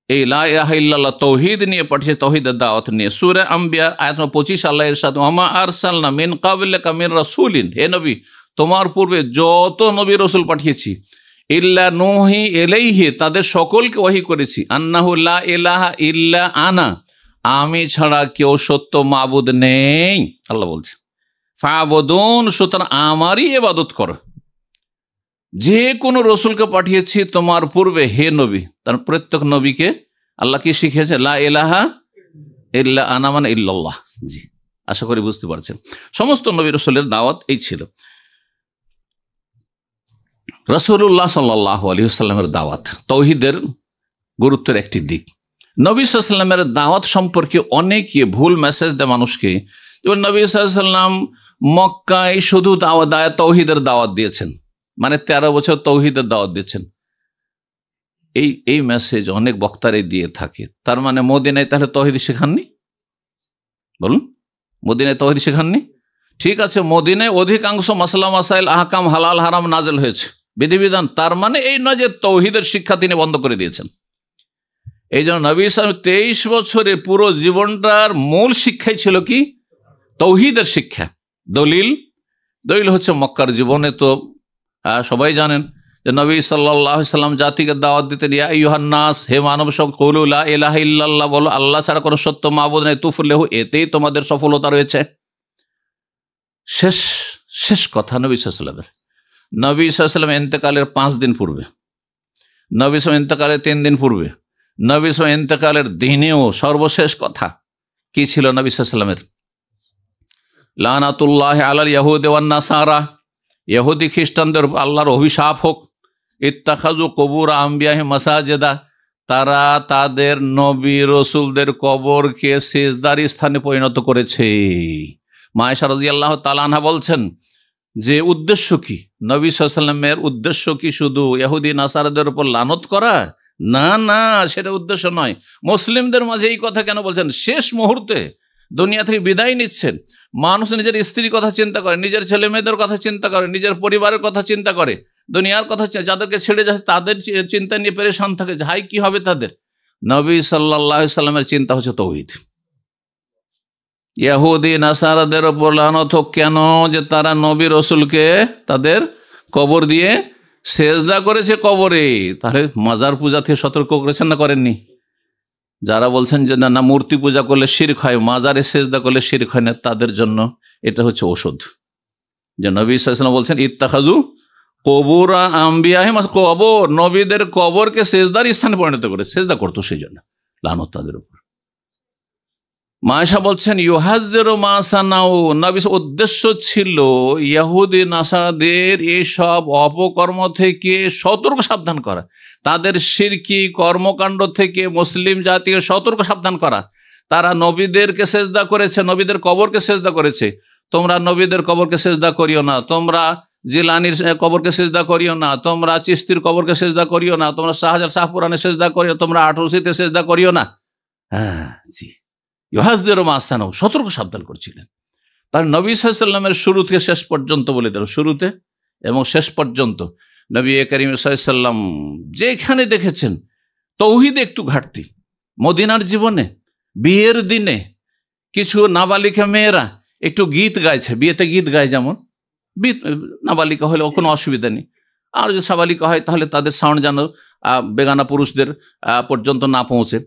এই লা ইলাহা ইল্লাল্লাহ তাওহীদ নিয়ে পাঠিয়েছে, তাওহীদের দাওয়াত নিয়ে। সূরা আম্বিয়া আয়াত 25 আল্লাহ ইরশাদ, ওয়ামা আরসালনা মিন ক্বাবলিকা মির রাসূলিন, হে নবী তোমার পূর্বে যত নবী রসুল পাঠিয়েছি, ইল্লা নূহি ইলাইহি, তাদের সকলকে ওহী করেছি, আন্নাহু লা ইলাহা ইল্লা আনা, আমি ছাড়া কেউ সত্য মাবুদ নেই। আল্লাহ বলছে ফাবুদুন, সুতরাং আমারই ইবাদত করো। যে কোনো রসুলকে পাঠিয়েছি তোমার পূর্বে হে নবী, তার প্রত্যেক নবীকে আল্লাহ কি শিখিয়েছে? লা ইলাহা ইল্লা আনা মানে ইল্লাল্লাহ। জি, আশা করি বুঝতে পারছেন। সমস্ত নবী রসুলের দাওয়াত এই ছিল। রাসূলুল্লাহ সাল্লাল্লাহু আলাইহি ওয়াসাল্লামের দাওয়াত তাওহীদের গুরুত্বের একটি দিক। নবী সাল্লাল্লাহু আলাইহি ওয়াসাল্লামের দাওয়াত সম্পর্কে অনেকে ভুল মেসেজ দেয় মানুষকে। যেমন নবী সাল্লাল্লাহু আলাইহি ওয়াসাল্লাম মক্কায় শুধু তাওহীদের দাওয়াত দিয়েছেন, মানে 13 বছর তাওহীদের দাওয়াত দিয়েছেন। এই মেসেজ অনেক বক্তারে দিয়ে থাকে। তার মানে মদিনায় তাহলে তাওহীদ শেখাননি? বলুন, মদিনায় তাওহীদ শেখাননি? ঠিক আছে, মদিনায় অধিকাংশ মাসলা মাসাইল, আহকাম, হালাল হারাম নাজেল হয়েছে, বিধিবিধান। তার মানে এই নয় যে তাওহীদের শিক্ষা তিনি বন্ধ করে দিয়েছেন। এই জন্য নবী সাল্লাল্লাহু আলাইহি ওয়াসাল্লাম 23 বছরে পুরো জীবনটার মূল শিক্ষাই ছিল কি? তাওহীদের শিক্ষা। দলিল হচ্ছে মক্কার জীবনে তো সবাই জানেন যে নবী সাল্লাল্লাহু আলাইহি ওয়াসাল্লাম জাতিকে দাওয়াত দিতেন, ইয়া আইয়ুহান নাস, হে মানব সব, কুলু লা ইলাহা ইল্লাল্লাহ, বলো আল্লাহ ছাড়া কোনো সত্য মাবুদ নেই, তুফলিহু, এতেই তোমাদের সফলতা রয়েছে। শেষ কথা নবী সাল্লাল্লাহু আলাইহি ওয়াসাল্লামের। নবী সাল্লাল্লাহু আলাইহি ওয়াসাল্লাম ইন্তেকালের 5 দিন পূর্বে, নবী সাল্লাল্লাহু আলাইহি ওয়াসাল্লাম ইন্তেকালের 3 দিন পূর্বে, নবী সাল্লাল্লাহু আলাইহি ওয়াসাল্লাম ইন্তেকালের দিনেও সর্বশেষ কথা কি ছিল নবী সাল্লাল্লাহু আলাইহি ওয়াসাল্লামের? লানাতুল্লাহি আলাল ইয়াহুদি ওয়ান নাসারা, ইহুদি খ্রিস্টানদের আল্লাহর অভিশাপ হোক। ইত্তাখাযু কুবুর আম্বিয়াহিম মাসাজিদা, তারা তাদের নবী রসুলদের কবরকে সিজদার স্থানে পরিণত করেছে। মা আয়েশা রাদিয়াল্লাহু তাআলা আনহা বলছেন যে উদ্দেশ্য কি, নবী সাল্লাল্লাহু আলাইহি ওয়াসাল্লামের উদ্দেশ্য কি শুধু ইহুদি নাসারাদের উপর লানত করা? না না, সেটা উদ্দেশ্য নয়। মুসলিমদের মাঝে এই কথা কেন বলছেন? শেষ মুহূর্তে দুনিয়া থেকে বিদায় নিচ্ছেন, মানুষ নিজের স্ত্রীর কথা চিন্তা করে, নিজের ছেলে মেয়েদের কথা চিন্তা করে, নিজের পরিবারের কথা চিন্তা করে, দুনিয়ার কথা, যাদেরকে ছেড়ে যায় তাদের চিন্তা নিয়ে পেরেশান থাকে, হাই কি হবে তাদের। নবী সাল্লাল্লাহু আলাইহি সাল্লামের চিন্তা হচ্ছে তৌহিদ। ইহুদি নাসারাদের উপর লানত হোক কেন? যে তারা নবী রসুলকে তাদের কবর দিয়ে সেজদা করেছে কবরে। তাহলে মাজার পূজা থেকে সতর্ক করেছেন না করেননি? যারা বলছেন যে না মূর্তি পূজা করলে শিরক হয়, মাজারে সেজদা করলে শিরক হয় না, তাদের জন্য এটা হচ্ছে ওষুধ। যে নবী সাল্লাল্লাহু আলাইহি ওয়াসাল্লাম বলছেন ইত্তাখাযু কবুরা আম্বিয়াহিম, কবর নবীদের কবরকে সেজদার স্থানে পরিণত করে সেজদা করতো, সেই জন্য লানত তাদের উপর। মা আয়েশা বলছেন ইউহাযযিরু মা সানাউ, নবীর উদ্দেশ্য ছিল ইহুদি নাসারাদের এইসব অপকর্ম থেকে সতর্ক সাবধান করা, তাদের শিরকি কর্মকাণ্ড থেকে মুসলিম জাতিকে সতর্ক সাবধান করা। তারা নবীদেরকে সেজদা করেছে, নবীদের কবরকে সেজদা করেছে, তোমরা নবীদের কবরকে সেজদা করিও না, তোমরা জিলানির কবরকে সেজদা করিও না, তোমরা চিশতির কবরকে সেজদা করিও না, তোমরা শাহপুরানে সেজদা করিও, তোমরা 88তে সেজদা করিও না। হ্যাঁ জি, ইউহাযযিরু মা সানাউ, সতর্ক সাবধান করছিলেন। তার নবী সাল্লাল্লাহু আলাইহি ওয়াসাল্লামের শুরু থেকে শেষ পর্যন্ত বলে দিল, শুরুতে এবং শেষ পর্যন্ত নবী করিম সাল্লাল্লাহু আলাইহি ওয়াসাল্লাম যেখানে দেখেছেন তৌহিদে একটু ঘাটতি, মদিনার জীবনে বিয়ের দিনে কিছু নাবালিকা মেয়েরা একটু গীত গাইছে, বিয়েতে গীত গায়, যেমন নাবালিকা হলে কোনো অসুবিধা নেই, আর যদি সাবালিকা হয় তাহলে তাদের সাউন্ড যেন বেগানা পুরুষদের পর্যন্ত না পৌঁছে।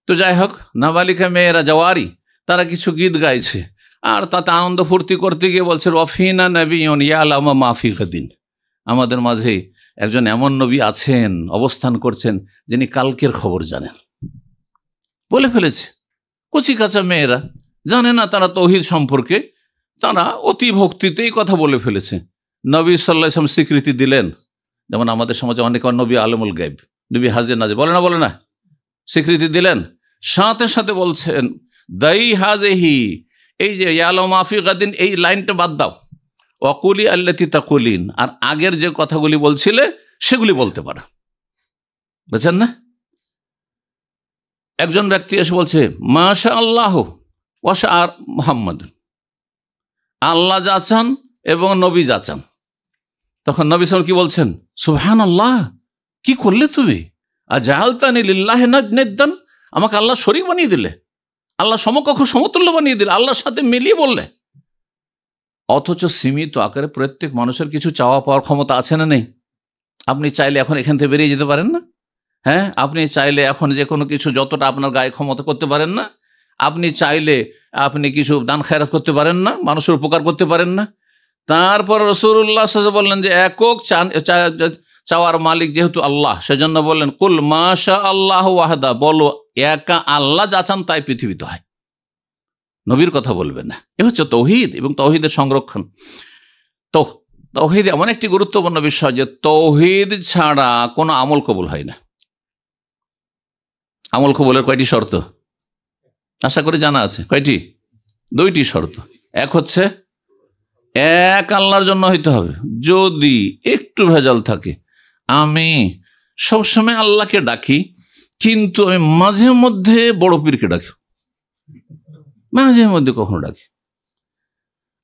তো যাই হোক, নাবালিকা মেয়েরা জওয়ারি তারা কিছু গীত গাইছে, আর তাতে আনন্দ ফুর্তি করতে গিয়ে বলছে রফিনা নবিয়ুন ইয়ালামু মা ফি গাদিন, আমাদের মাঝে একজন এমন নবী আছেন, অবস্থান করছেন, যিনি কালকের খবর জানেন। বলে ফেলেছে, কচি কাঁচা মেয়েরা জানে না তারা তৌহিদ সম্পর্কে, তারা অতি ভক্তিতেই কথা বলে ফেলেছে। নবী সাল্লাল্লাহু আলাইহি ওয়াসাল্লাম স্বীকৃতি দিলেন, যেমন আমাদের সমাজে অনেক নবী আলমুল গায়ব, নবী হাজির নাজির, বলে না, স্বীকৃতি দিলেন। সাথে সাথে বলছেন দাই হাজেহি, এই যে ইয়ালামু মা ফি গাদিন, এই লাইনটা বাদ দাও, ওয়াকুলি আল্লাতি তাকুলিন, আর আগের যে কথাগুলি বলছিলে সেগুলি বলতে পারো। বুঝছেন না? একজন ব্যক্তি এসে বলছে মাশা আল্লাহ ওয়াশা আর মুহাম্মদ, আল্লাহ যাচান এবং নবী যাচান। তখন নবী সাল্লাল্লাহু আলাইহি ওয়াসাল্লাম কি বলছেন? সুবহানাল্লাহ, কি করলে তুমি? আজআলতানি লিল্লাহি নিদ্দান, আমাকে আল্লাহ শরীক বানিয়ে দিলে, আল্লাহ সমকক্ষ সমতুল্য বানিয়ে দিলে, আল্লাহর সাথে মিলিয়ে বললে। অথচ সীমিত আকারে প্রত্যেক মানুষের কিছু চাওয়া পাওয়ার ক্ষমতা আছে না নেই? আপনি চাইলে এখন এখান থেকে বেরিয়ে যেতে পারেন না? হ্যাঁ, আপনি চাইলে এখন যে কোনো কিছু যতটা আপনার গায়ে ক্ষমতা করতে পারেন না? আপনি চাইলে আপনি কিছু দান খায়রাত করতে পারেন না? মানুষের উপকার করতে পারেন না? তারপর রাসূলুল্লাহ সাল্লাল্লাহু আলাইহি ওয়াসাল্লাম বললেন যে একক চাওয়ার মালিক যেহেতু আল্লাহ, সেজন্য বললেন কুল মাশা আল্লাহ ওয়াহদা, বলো একা আল্লাহ যা চান তাই পৃথিবীতে হয়, নবীর কথা বলবে না। এ হচ্ছে তৌহিদ এবং তৌহিদের সংরক্ষণ। তো তৌহিদ এমন একটি গুরুত্বপূর্ণ বিষয় যে তৌহিদ ছাড়া কোনো আমল কবুল হয় না। আমল কবুলের কয়টি শর্ত আশা করি জানা আছে? কয়টি? 2টি শর্ত। এক হচ্ছে এক আল্লাহর জন্য হইতে হবে। যদি একটু ভেজাল থাকে, আমি সবসময় আল্লাহকে ডাকি কিন্তু আমি মাঝে মধ্যে বড় পীরকে ডাকি, মাঝে মধ্যে কখনো ডাকি,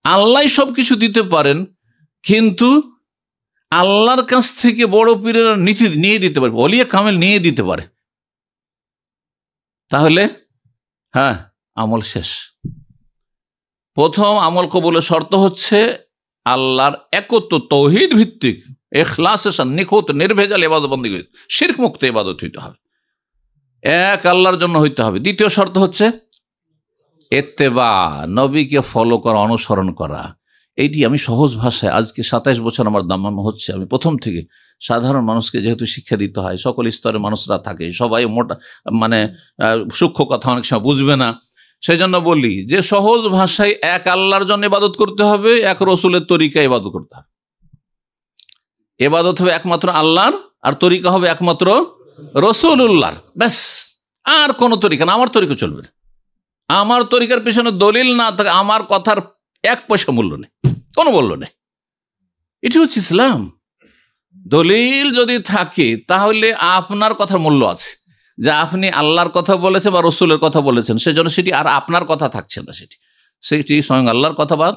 আল্লাহ সবকিছু দিতে পারেন কিন্তু আল্লাহর কাছ থেকে বড় পীরের নীতি নিয়ে দিতে পারে, ওলিয়া কামেল নিয়ে দিতে পারে, তাহলে হ্যাঁ আমল শেষ। প্রথম আমল কবুলের শর্ত হচ্ছে আল্লাহর একত্ব, তৌহিদ ভিত্তিক, ইখলাসের সাথে নিখুঁত নির্ভেজাল ইবাদত বন্দেগী, শিরক মুক্ত ইবাদত হইতে হবে, এক আল্লাহর জন্য হইতে হবে। দ্বিতীয় শর্ত হচ্ছে ইত্তেবা, নবীকে ফলো করা, অনুসরণ করা। এইটি আমি সহজ ভাষায়, আজকে 27 বছর আমার দাম্মাম হচ্ছে, আমি প্রথম থেকে সাধারণ মানুষকে যেহেতু শিক্ষা দিতে হয়, সকল স্তরের মানুষরা থাকে, সবাই মোটা মানে সূক্ষ্ম কথা অনেক সময় বুঝবে না, সেই জন্য বলি যে সহজ ভাষায় এক আল্লাহর জন্য ইবাদত করতে হবে, এক রসুলের তরিকা ইবাদত করতে হবে। ইবাদত হবে একমাত্র আল্লাহর, আর তরিকা হবে একমাত্র রসুল্লাহর, ব্যাস। আর কোনো তরিকা না, আমার তরিকা চলবে না। আমার তরিকার পিছনে দলিল না থাকে, আমার কথার এক পয়সা মূল্য নেই, কোনো মূল্য নেই। এটি হচ্ছে ইসলাম। দলিল যদি থাকে তাহলে আপনার কথার মূল্য আছে, যে আপনি আল্লাহর কথা বলেছেন বা রসুলের কথা বলেছেন, সেজন্য সেটি আর আপনার কথা থাকছে না, সেটি স্বয়ং আল্লাহর কথা বা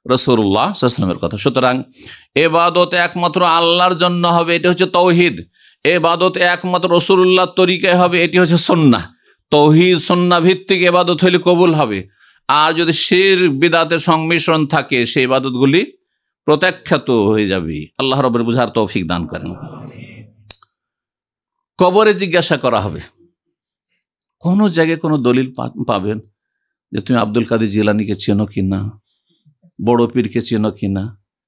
রাসূলুল্লাহ সাল্লাল্লাহু আলাইহি ওয়াসাল্লামের কথা। সুতরাং ইবাদত একমাত্র আল্লাহর জন্য হবে, এটি হচ্ছে তৌহিদ। ইবাদত একমাত্র রাসূলুল্লাহর তরিকায় হবে, এটি হচ্ছে সুন্নাহ। তৌহিদ সুন্নাহ ভিত্তিক ইবাদত হলে কবুল হবে। আর যদি শিরক বিদআতের সংমিশ্রণ থাকে, সেই ইবাদতগুলি প্রত্যাখ্যাত হয়ে যাবে। আল্লাহ রাব্বুল বুঝার তৌফিক দান করেন। কবরে জিজ্ঞাসা করা হবে, কোন জায়গায় কোন দলিল পাবেন যে তুমি আব্দুল কাদের জিলানীকে চেনো কিনা, বড় পীরকে চেনো কিনা?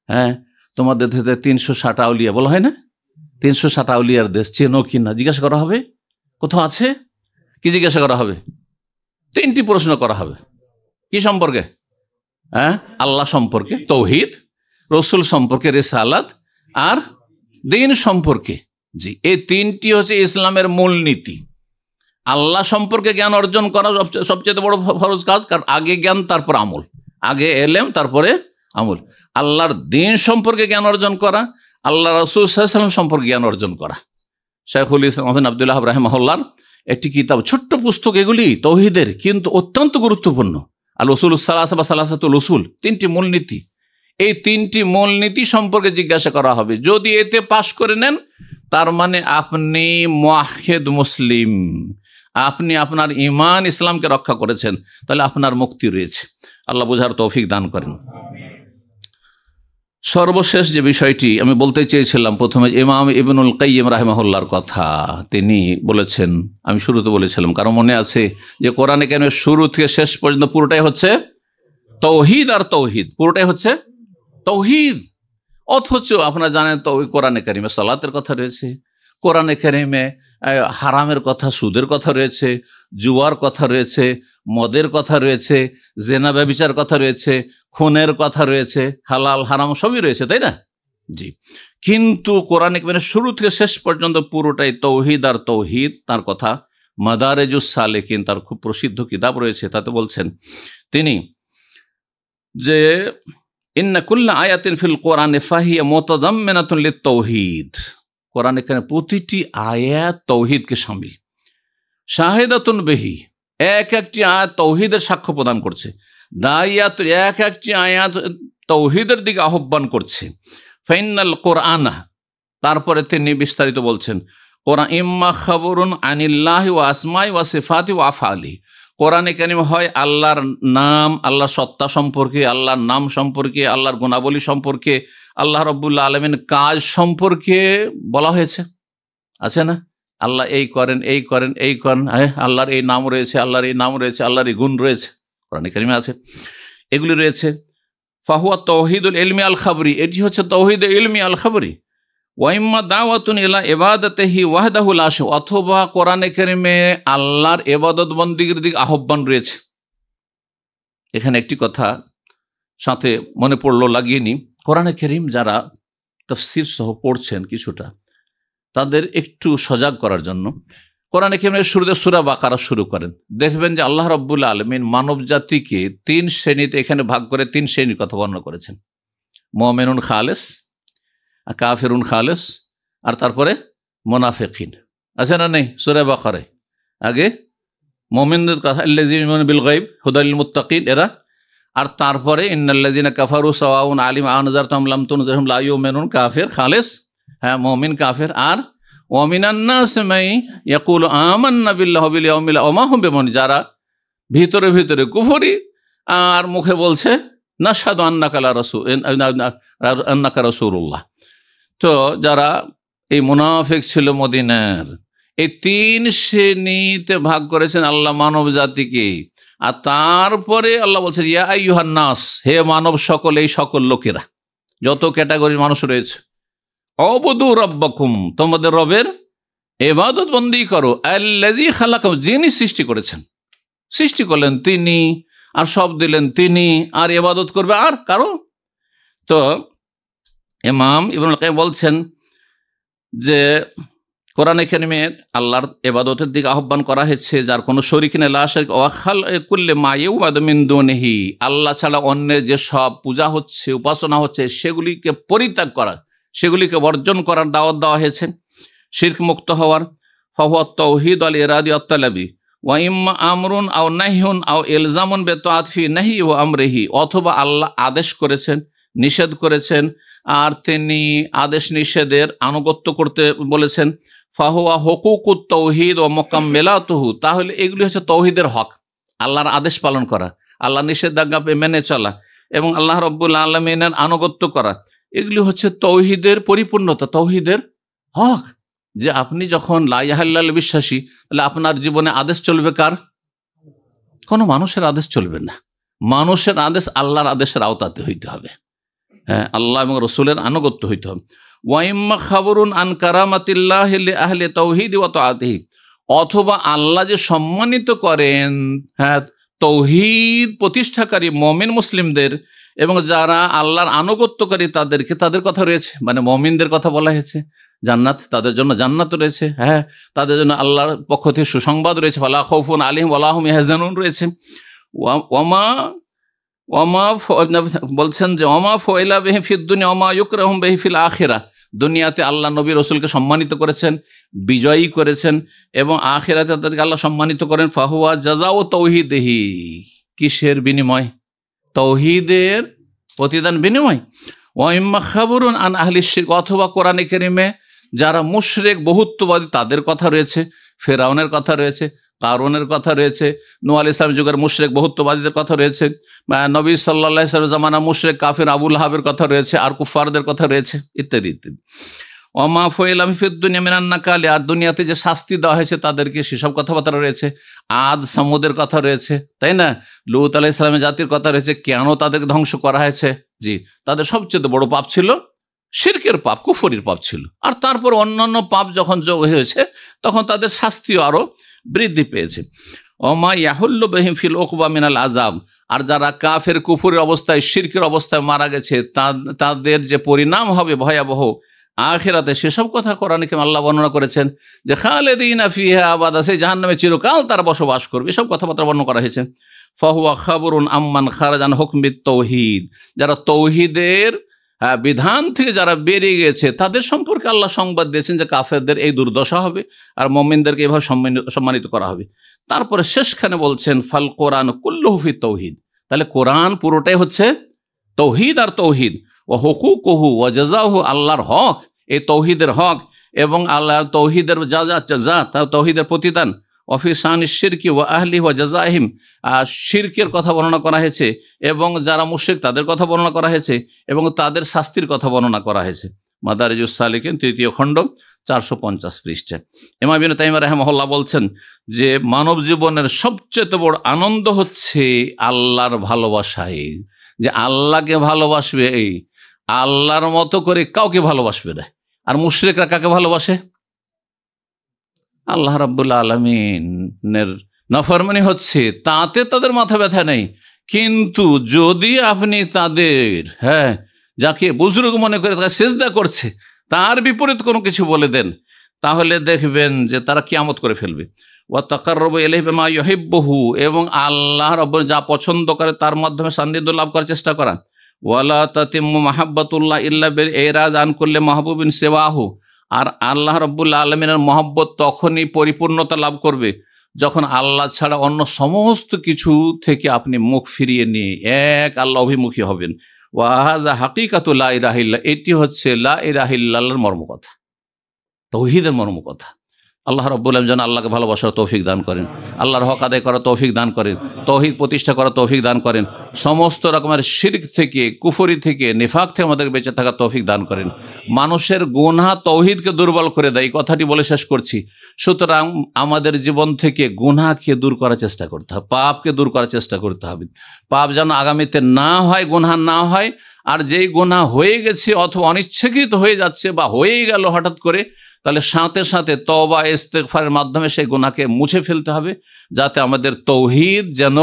হ্যাঁ, তোমাদের 360 আউলিয়া বলা হয় না, 360 আউলিয়ার দেশ, চেনো কিনা জিজ্ঞাসা করা হবে? কোথাও আছে? কি জিজ্ঞাসা করা হবে? 3টি প্রশ্ন করা হবে। কি সম্পর্কে? হ্যাঁ, আল্লাহ সম্পর্কে, তৌহিদ, রসুল সম্পর্কে, রিসালাত, আর দ্বীন সম্পর্কে। জি, এই 3টি হচ্ছে ইসলামের মূলনীতি। আল্লাহ সম্পর্কে জ্ঞান অর্জন করা সবচেয়ে বড় ফরজ কাজ, কারণ আগে জ্ঞান তারপর আমল, আগে এলেম তারপরে আমল। আল্লাহর দ্বীন সম্পর্কে জ্ঞান অর্জন করা, আল্লাহ রাসূল সাল্লাল্লাহু আলাইহি ওয়াসাল্লাম সম্পর্কে জ্ঞান অর্জন করা। শাইখুল ইসলাম আব্দুল্লাহ রাহিমাহুল্লাহর একটি কিতাব, ছোট্ট পুস্তক, এগুলি তৌহিদের কিন্তু অত্যন্ত গুরুত্বপূর্ণ। আল উসুল সালাসা বা সালাসাতুল উসুল, 3টি মূলনীতি। এই 3টি মূলনীতি সম্পর্কে জিজ্ঞাসা করা হবে। যদি এতে পাশ করে নেন, তার মানে আপনি মুওয়াহহিদ মুসলিম, আপনি আপনার ঈমান ইসলামকে রক্ষা করেছেন, তাহলে আপনার মুক্তি রয়েছে। আল্লাহ বুঝার তৌফিক দান করেন। সর্বশেষ যে বিষয়টি আমি বলতে চেয়েছিলাম, প্রথমে ইমাম ইবনুল কাইয়িম রাহিমাহুল্লাহর কথা। তিনি বলেছেন, আমি শুরুতে বলেছিলাম, কারণ মনে আছে যে কোরআনে কারিমের শুরু থেকে শেষ পর্যন্ত পুরোটাই হচ্ছে তৌহিদ আর তৌহিদ, পুরোটাই হচ্ছে তৌহিদ। অথচ আপনারা জানেন তো কোরআনে কারিমে সালাতের কথা রয়েছে, কোরআনে কারিমে হারামের কথা, সুদের কথা রয়েছে, জুয়ার কথা রয়েছে, মদের কথা রয়েছে, জেনা ব্যভিচার কথা রয়েছে, খুনের কথা রয়েছে, হালাল হারাম সবই রয়েছে, তাই না? জি। কিন্তু কোরআনে কারিমের শুরু থেকে শেষ পর্যন্ত পুরোটাই তৌহিদ আর তৌহিদ, তার কথা। মাদারেজুস সালেকিন, তার খুব প্রসিদ্ধ কিতাব রয়েছে, তাতে বলছেন তিনি যে ইন্না কুল্লা আয়াতিন ফিল কোরআনে ফাহিয়া মুতাদাম্মিনাতুন লিত-তাওহীদ। কোরআনে এখানে প্রতিটি আয়াত তৌহিদকে শামিল। শাহিদাতুন বিহি, একটি আয়াত তৌহিদের সাক্ষ্য প্রদান করছে। দাইয়াত, একটি আয়াত তৌহিদের দিকে আহ্বান করছে। ফাইনাল কোরআনা, তারপরে তিনি বিস্তারিত বলছেন, কোরআন ইম্মা খাবরুন আনিল্লাহি ওয়া আসমাই ওয়া সিফাতি ওয়া আফআলি। কোরআনে কারিম হয় আল্লাহর নাম, আল্লাহর সত্তা সম্পর্কে, আল্লাহর নাম সম্পর্কে, আল্লাহর গুণাবলী সম্পর্কে, আল্লাহ রাব্বুল আলামিন কাজ সম্পর্কে বলা হয়েছে, আছে না? আল্লাহ এই করেন, এই করেন, এই করেন, হ্যাঁ, আল্লাহর এই নাম রয়েছে, আল্লাহর এই নাম রয়েছে, আল্লাহর এই গুণ রয়েছে, কোরআনে কারিমে আছে, এগুলি রয়েছে। ফাহুয়া তাওহীদুল ইলমি আল খাবরি, এটি হচ্ছে তাওহীদ ইলমি আল খাবরি। ওয়াইম্মা দাওয়াতুন ইলা ইবাদাতিহি ওয়াহদাহু লা শারীকা, অথবা কোরআনে কারিমে আল্লাহর ইবাদত বন্দেগীর দিকে আহ্বান রয়েছে। এখানে একটি কথা সাথে মনে পড়লো, লাগিয়ে নি। কোরআনে কারিম যারা তাফসীর সহ পড়ছেন কিছুটা, তাদের একটু সজাগ করার জন্য কোরআনে কারিমের শুরুতে সূরা বাকারা শুরু করেন। দেখবেন যে আল্লাহ রাব্বুল আলামিন মানব জাতিকে 3 শ্রেণীতে এখানে ভাগ করে 3 শ্রেণীর কথা বর্ণনা করেছেন। মুমিনুন খালেস, কাফিরুন খালেস, আর তারপরে মুনাফিকিন, আছে না নেই? সূরা বাকারায় আগে মুমিনদের কথা, আল্লাযীনা ইউমিনুনা বিল গায়ব হুদাল লিল মুত্তাকিন, এরা। আর তারপরে ইন্নাল্লাযীনা কাফারু সাওয়াউন আলিম আনজারতুম লাম তুনজিরহুম লা ইউমিনুন, কাফির খালেস, হ্যাঁ, মুমিন কাফির। আর ওয়া মিনান নাস মান ইয়াকুলু আমান্না বিল্লাহি ওয়া বিল ইয়াউমিল আখির ওয়া মা হুম বিমুমিনিন, যারা ভিতরে ভিতরে কুফরি আর মুখে বলছে নাশহাদু আন্নাকা রাসূলুল্লাহ। তো যারা এই মুনাফিক ছিল মদিনার, এই 3 শ্রেণীতে ভাগ করেছেন আল্লাহ মানব জাতিকে। আর তারপরে আল্লাহ বলছেন ইয়া আইয়ুহান নাস, হে মানব সকল, এই সকল লোকেরা, যত ক্যাটাগরির মানুষ রয়েছে, অবুদু রাব্বাকুম, তোমাদের রবের ইবাদত বন্দেগী করো, আল্লাযী খালাকাকুম, যিনি সৃষ্টি করেছেন, সৃষ্টি করলেন তিনি, আর সব দিলেন তিনি, আর ইবাদত করবে আর কারো? তো ইমাম ইবনুল কাইয়িম বলছেন যে কোরআনে কারিমে আল্লাহর ইবাদতের দিকে আহ্বান করা হয়েছে, যার কোনো শরীক নেই, লা শারিকা ওয়া খালকুল্লি মা ইউবাদু মিন দুনিহি, আল্লাহ ছাড়া অন্যের যে সব পূজা হচ্ছে, উপাসনা হচ্ছে, সেগুলিকে পরিত্যাগ করা, সেগুলিকে বর্জন করার দাওয়াত দেওয়া হয়েছে। শিরক মুক্ত হওয়ার, ফাহুয়া তাওহীদ আল ইরাদি আত তালাবি ওয়া ইম্মা আমরুন আও নাহিয়ুন আও ইলজামুন বিতাআত ফি নাহি ওয়া আমরিহি, অথবা আল্লাহ আদেশ করেছেন, নিষেধ করেছেন, আর তিনি আদেশ নিষেধের আনুগত্য করতে বলেছেন। ফাহুয়া হুকুকুত তাওহীদ ওয়া মুকাম্মিলাতুহু, তাহলে এগুলি হচ্ছে তৌহিদের হক, আল্লাহর আদেশ পালন করা, আল্লাহর নিষেধাজ্ঞা মেনে চলা এবং আল্লাহ রাব্বুল আলামিনের আনুগত্য করা, এগুলি হচ্ছে তৌহিদের পরিপূর্ণতা, তৌহিদের হক। যে আপনি যখন লা ইলাহা ইল্লাল্লাহ বিশ্বাসী, তাহলে আপনার জীবনে আদেশ চলবে কার? কোনো মানুষের আদেশ চলবে না, মানুষের আদেশ আল্লাহর আদেশের আওতাতে হইতে হবে। হ্যাঁ, আল্লাহ এবং রসুলের আনুগত্য হইতে হবে। ওয়াইম্মা খাবরুন আন কারামাতিল্লাহি লিআহলি তাওহীদ ওয়া তাআতিহি, অথবা আল্লাহ যে সম্মানিত করেন, হ্যাঁ, তৌহিদ প্রতিষ্ঠাকারী মুমিন মুসলিমদের এবং যারা আল্লাহর আনুগত্যকারী তাদেরকে, তাদের কথা রয়েছে, মানে মুমিনদের কথা বলা হয়েছে, জান্নাত, তাদের জন্য জান্নাত রয়েছে। হ্যাঁ, তাদের জন্য আল্লাহর পক্ষ থেকে সুসংবাদ রয়েছে, ফালা খাউফুন আলাইহিম ওয়া লা হুম ইয়াহজানুন রয়েছে। বলছেন যে ওমা ফয়লা বিহি ফিদ দুনিয়া ওমা ইউকরাহুম বিহি ফিল আখিরাহ, দুনিয়াতে আল্লাহ নবী রসুলকে সম্মানিত করেছেন, বিজয়ী করেছেন, এবং আখিরাতে তাদেরকে আল্লাহ সম্মানিত করেন। ফাহুয়া জাযাউ তাওহীদিহি, কিসের বিনিময়? তৌহিদের প্রতিদান বিনিময়। ওয়া ইম্মা খাবরুন আন আহলি শিরক, অথবা কোরআনে কারিমে যারা মুশরিক বহুত্ববাদী তাদের কথা রয়েছে, ফেরাউনের কথা রয়েছে, কারুনের কথা রয়েছে, নূহ আলাইহিস সালামের যুগের মুশরিক বহুত্ববাদীদের কথা রয়েছে, নবী সাল্লাল্লাহু আলাইহি ওয়াসাল্লাম জামানা মুশরিক কাফির আবু লাহাবের কথা রয়েছে, আর কুফারদের কথা রয়েছে, ইত্যাদি ইত্যাদি। ওমা ফুইলাম ফিদ দুনিয়া মিনান নাকালি, আর দুনিয়াতে যে শাস্তি দেওয়া হয়েছে তাদেরকে, সেসব কথাবার্তা রয়েছে। আদ সামুদের কথা রয়েছে, তাই না? লূত আলাইহিস সালামের জাতির কথা রয়েছে, কেন তাদেরকে ধ্বংস করা হয়েছে। জি, তাদের সবচেয়ে বড় পাপ ছিল শিরকের পাপ, কুফরির পাপ ছিল। আর তারপর অন্যান্য পাপ যখন যোগ হয়েছে, তখন তাদের শাস্তিও আরো বৃদ্ধি পেয়েছে। ওমা ইয়াহুল্লু বিহিম ফিল উকবা মিনাল আযাব, আর যারা কাফের কুফরের অবস্থায়, শিরকের অবস্থায় মারা গেছে, তাদের যে পরিণাম হবে ভয়াবহ আখিরাতে, সেসব কথা কোরআনে কারিমে আল্লাহ বর্ণনা করেছেন, যে খালিদিনা ফিহা আবাদা, সেই জাহান্নামে চিরকাল তারা বসবাস করবে, এসব কথাবার্তা বর্ণনা করা হয়েছে। ফাহুয়া খাবরুন আম্মান খারাজা আন হুকমিত তাওহীদ, যারা তৌহিদের বিধান থেকে যারা বেরিয়ে গেছে তাদের সম্পর্কে আল্লাহ সংবাদ দিয়েছেন যে কাফেরদের এই দুর্দশা হবে আর মুমিনদেরকে এভাবে সম্মানিত করা হবে। তারপরে শেষখানে বলছেন ফাল কোরআন কুল্লুহু ফি তাওহীদ, তাহলে কোরআন পুরোটাই হচ্ছে তৌহিদ আর তৌহিদ। ও হুকুকুহু ওয়া জাযাহু, আল্লাহর হক, এই তৌহিদের হক এবং আল্লাহ তৌহিদের যা যা জাযা, তৌহিদের প্রতিদান। অফি শানি শিরকি ওয়া আহলি ওয়া জাযাহিম, শিরকের কথা বর্ণনা করা হয়েছে এবং যারা মুশরিক তাদের কথা বর্ণনা করা হয়েছে এবং তাদের শাস্তির কথা বর্ণনা করা হয়েছে। মাদারিজুস সালিকিন 3য় খণ্ড 450 পৃষ্ঠা। ইমাম ইবনে তাইমিয়া রাহিমাহুল্লাহ বলছেন যে মানব জীবনের সবচেয়ে বড় আনন্দ হচ্ছে আল্লাহর ভালোবাসায়, যে আল্লাহকে ভালোবাসবে, এই আল্লাহর মতো করে কাউকে ভালোবাসবে না। আর মুশরিকরা কাকে ভালোবাসে? আল্লাহ রাব্বুল আলামিনের নাফরমানি হচ্ছে, তাতে তাদের মাথা ব্যথা নেই। কিন্তু যদি আপনি তাদের, হ্যাঁ, যাকে বুজুর্গ মনে করে তাকে সিজদা করছে, তার বিপরীত কোনো কিছু বলে দেন, তাহলে দেখবেন যে তারা কিয়ামত করে ফেলবে। ওয়া তাকাররাবু ইলাইহি বিমা ইউহিব্বুহু, এবং আল্লাহ রাব্বুল যা পছন্দ করে তার মাধ্যমে সান্নিধ্য লাভ করার চেষ্টা করা। ওয়ালা তাতিম্মু মাহাব্বাতুল্লাহ ইল্লা বিল ইরাদ আন কুল্লি মাহবুবিন সিওয়াহু, আর আল্লাহ রাব্বুল আলামিনের মহব্বত তখনই পরিপূর্ণতা লাভ করবে যখন আল্লাহ ছাড়া অন্য সমস্ত কিছু থেকে আপনি মুখ ফিরিয়ে নিয়ে এক আল্লাহ অভিমুখী হবেন। ওয়া হাযা হাকিকাতু লা ইলাহা ইল্লাল্লাহ, এটি হচ্ছে লা ইলাহা ইল্লাল্লাহর মর্মকথা, তৌহিদের মর্মকথা। আল্লাহ রাব্বুল আলামিন যেন আল্লাহকে ভালোবাসার তৌফিক দান করেন, আল্লাহর হক আদায় করার তৌফিক দান করেন, তৌহিদ প্রতিষ্ঠা করার তৌফিক দান করেন, সমস্ত রকমের শিরক থেকে, কুফরি থেকে, নিফাক থেকে আমাদের বেঁচে থাকার তৌফিক দান করেন। মানুষের গুনাহ তৌহিদকে দুর্বল করে দেয়, এই কথাটি বলে শেষ করছি। সুতরাং আমাদের জীবন থেকে গুনাহকে দূর করার চেষ্টা করতে হবে, পাপকে দূর করার চেষ্টা করতে হবে। পাপ যেন আগামীতে না হয়, গুনাহ না হয়। আর যেই গুনাহ হয়ে গেছে অথবা অনিচ্ছাকৃত হয়ে যাচ্ছে বা হয়েই গেল হঠাৎ করে, তাহলে সাথে সাথে তওবা ইস্তেগফারের মাধ্যমে সেই গুনাহকে মুছে ফেলতে হবে, যাতে আমাদের তৌহিদ যেন,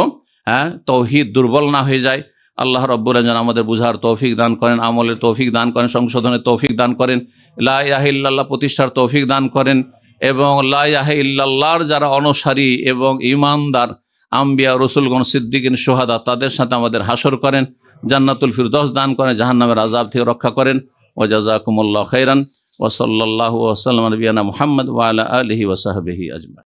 তৌহিদ দুর্বল না হয়ে যায়। আল্লাহ রাব্বুল আলামিন যেন আমাদের বুঝার তৌফিক দান করেন, আমলের তৌফিক দান করেন, সংশোধনের তৌফিক দান করেন, লা ইলাহা ইল্লাল্লাহ প্রতিষ্ঠার তৌফিক দান করেন। এবং লা ইলাহা ইল্লাল্লাহর যারা অনুসারী এবং ঈমানদার আম্বিয়া রসুলগণ সিদ্দিকিন শুহাদা তাদের সাথে আমাদের হাসর করেন, জান্নাতুল ফিরদৌস দান করেন, জাহান্নামের আযাব থেকে রক্ষা করেন। ওয়া জাযাকুমুল্লাহু খাইরান ওয়া সাল্লাল্লাহু ওয়া সাল্লাম আলা নবিয়িনা মুহাম্মদ ওয়া আলা আলিহি ওয়া সাহবিহি আজমাইন।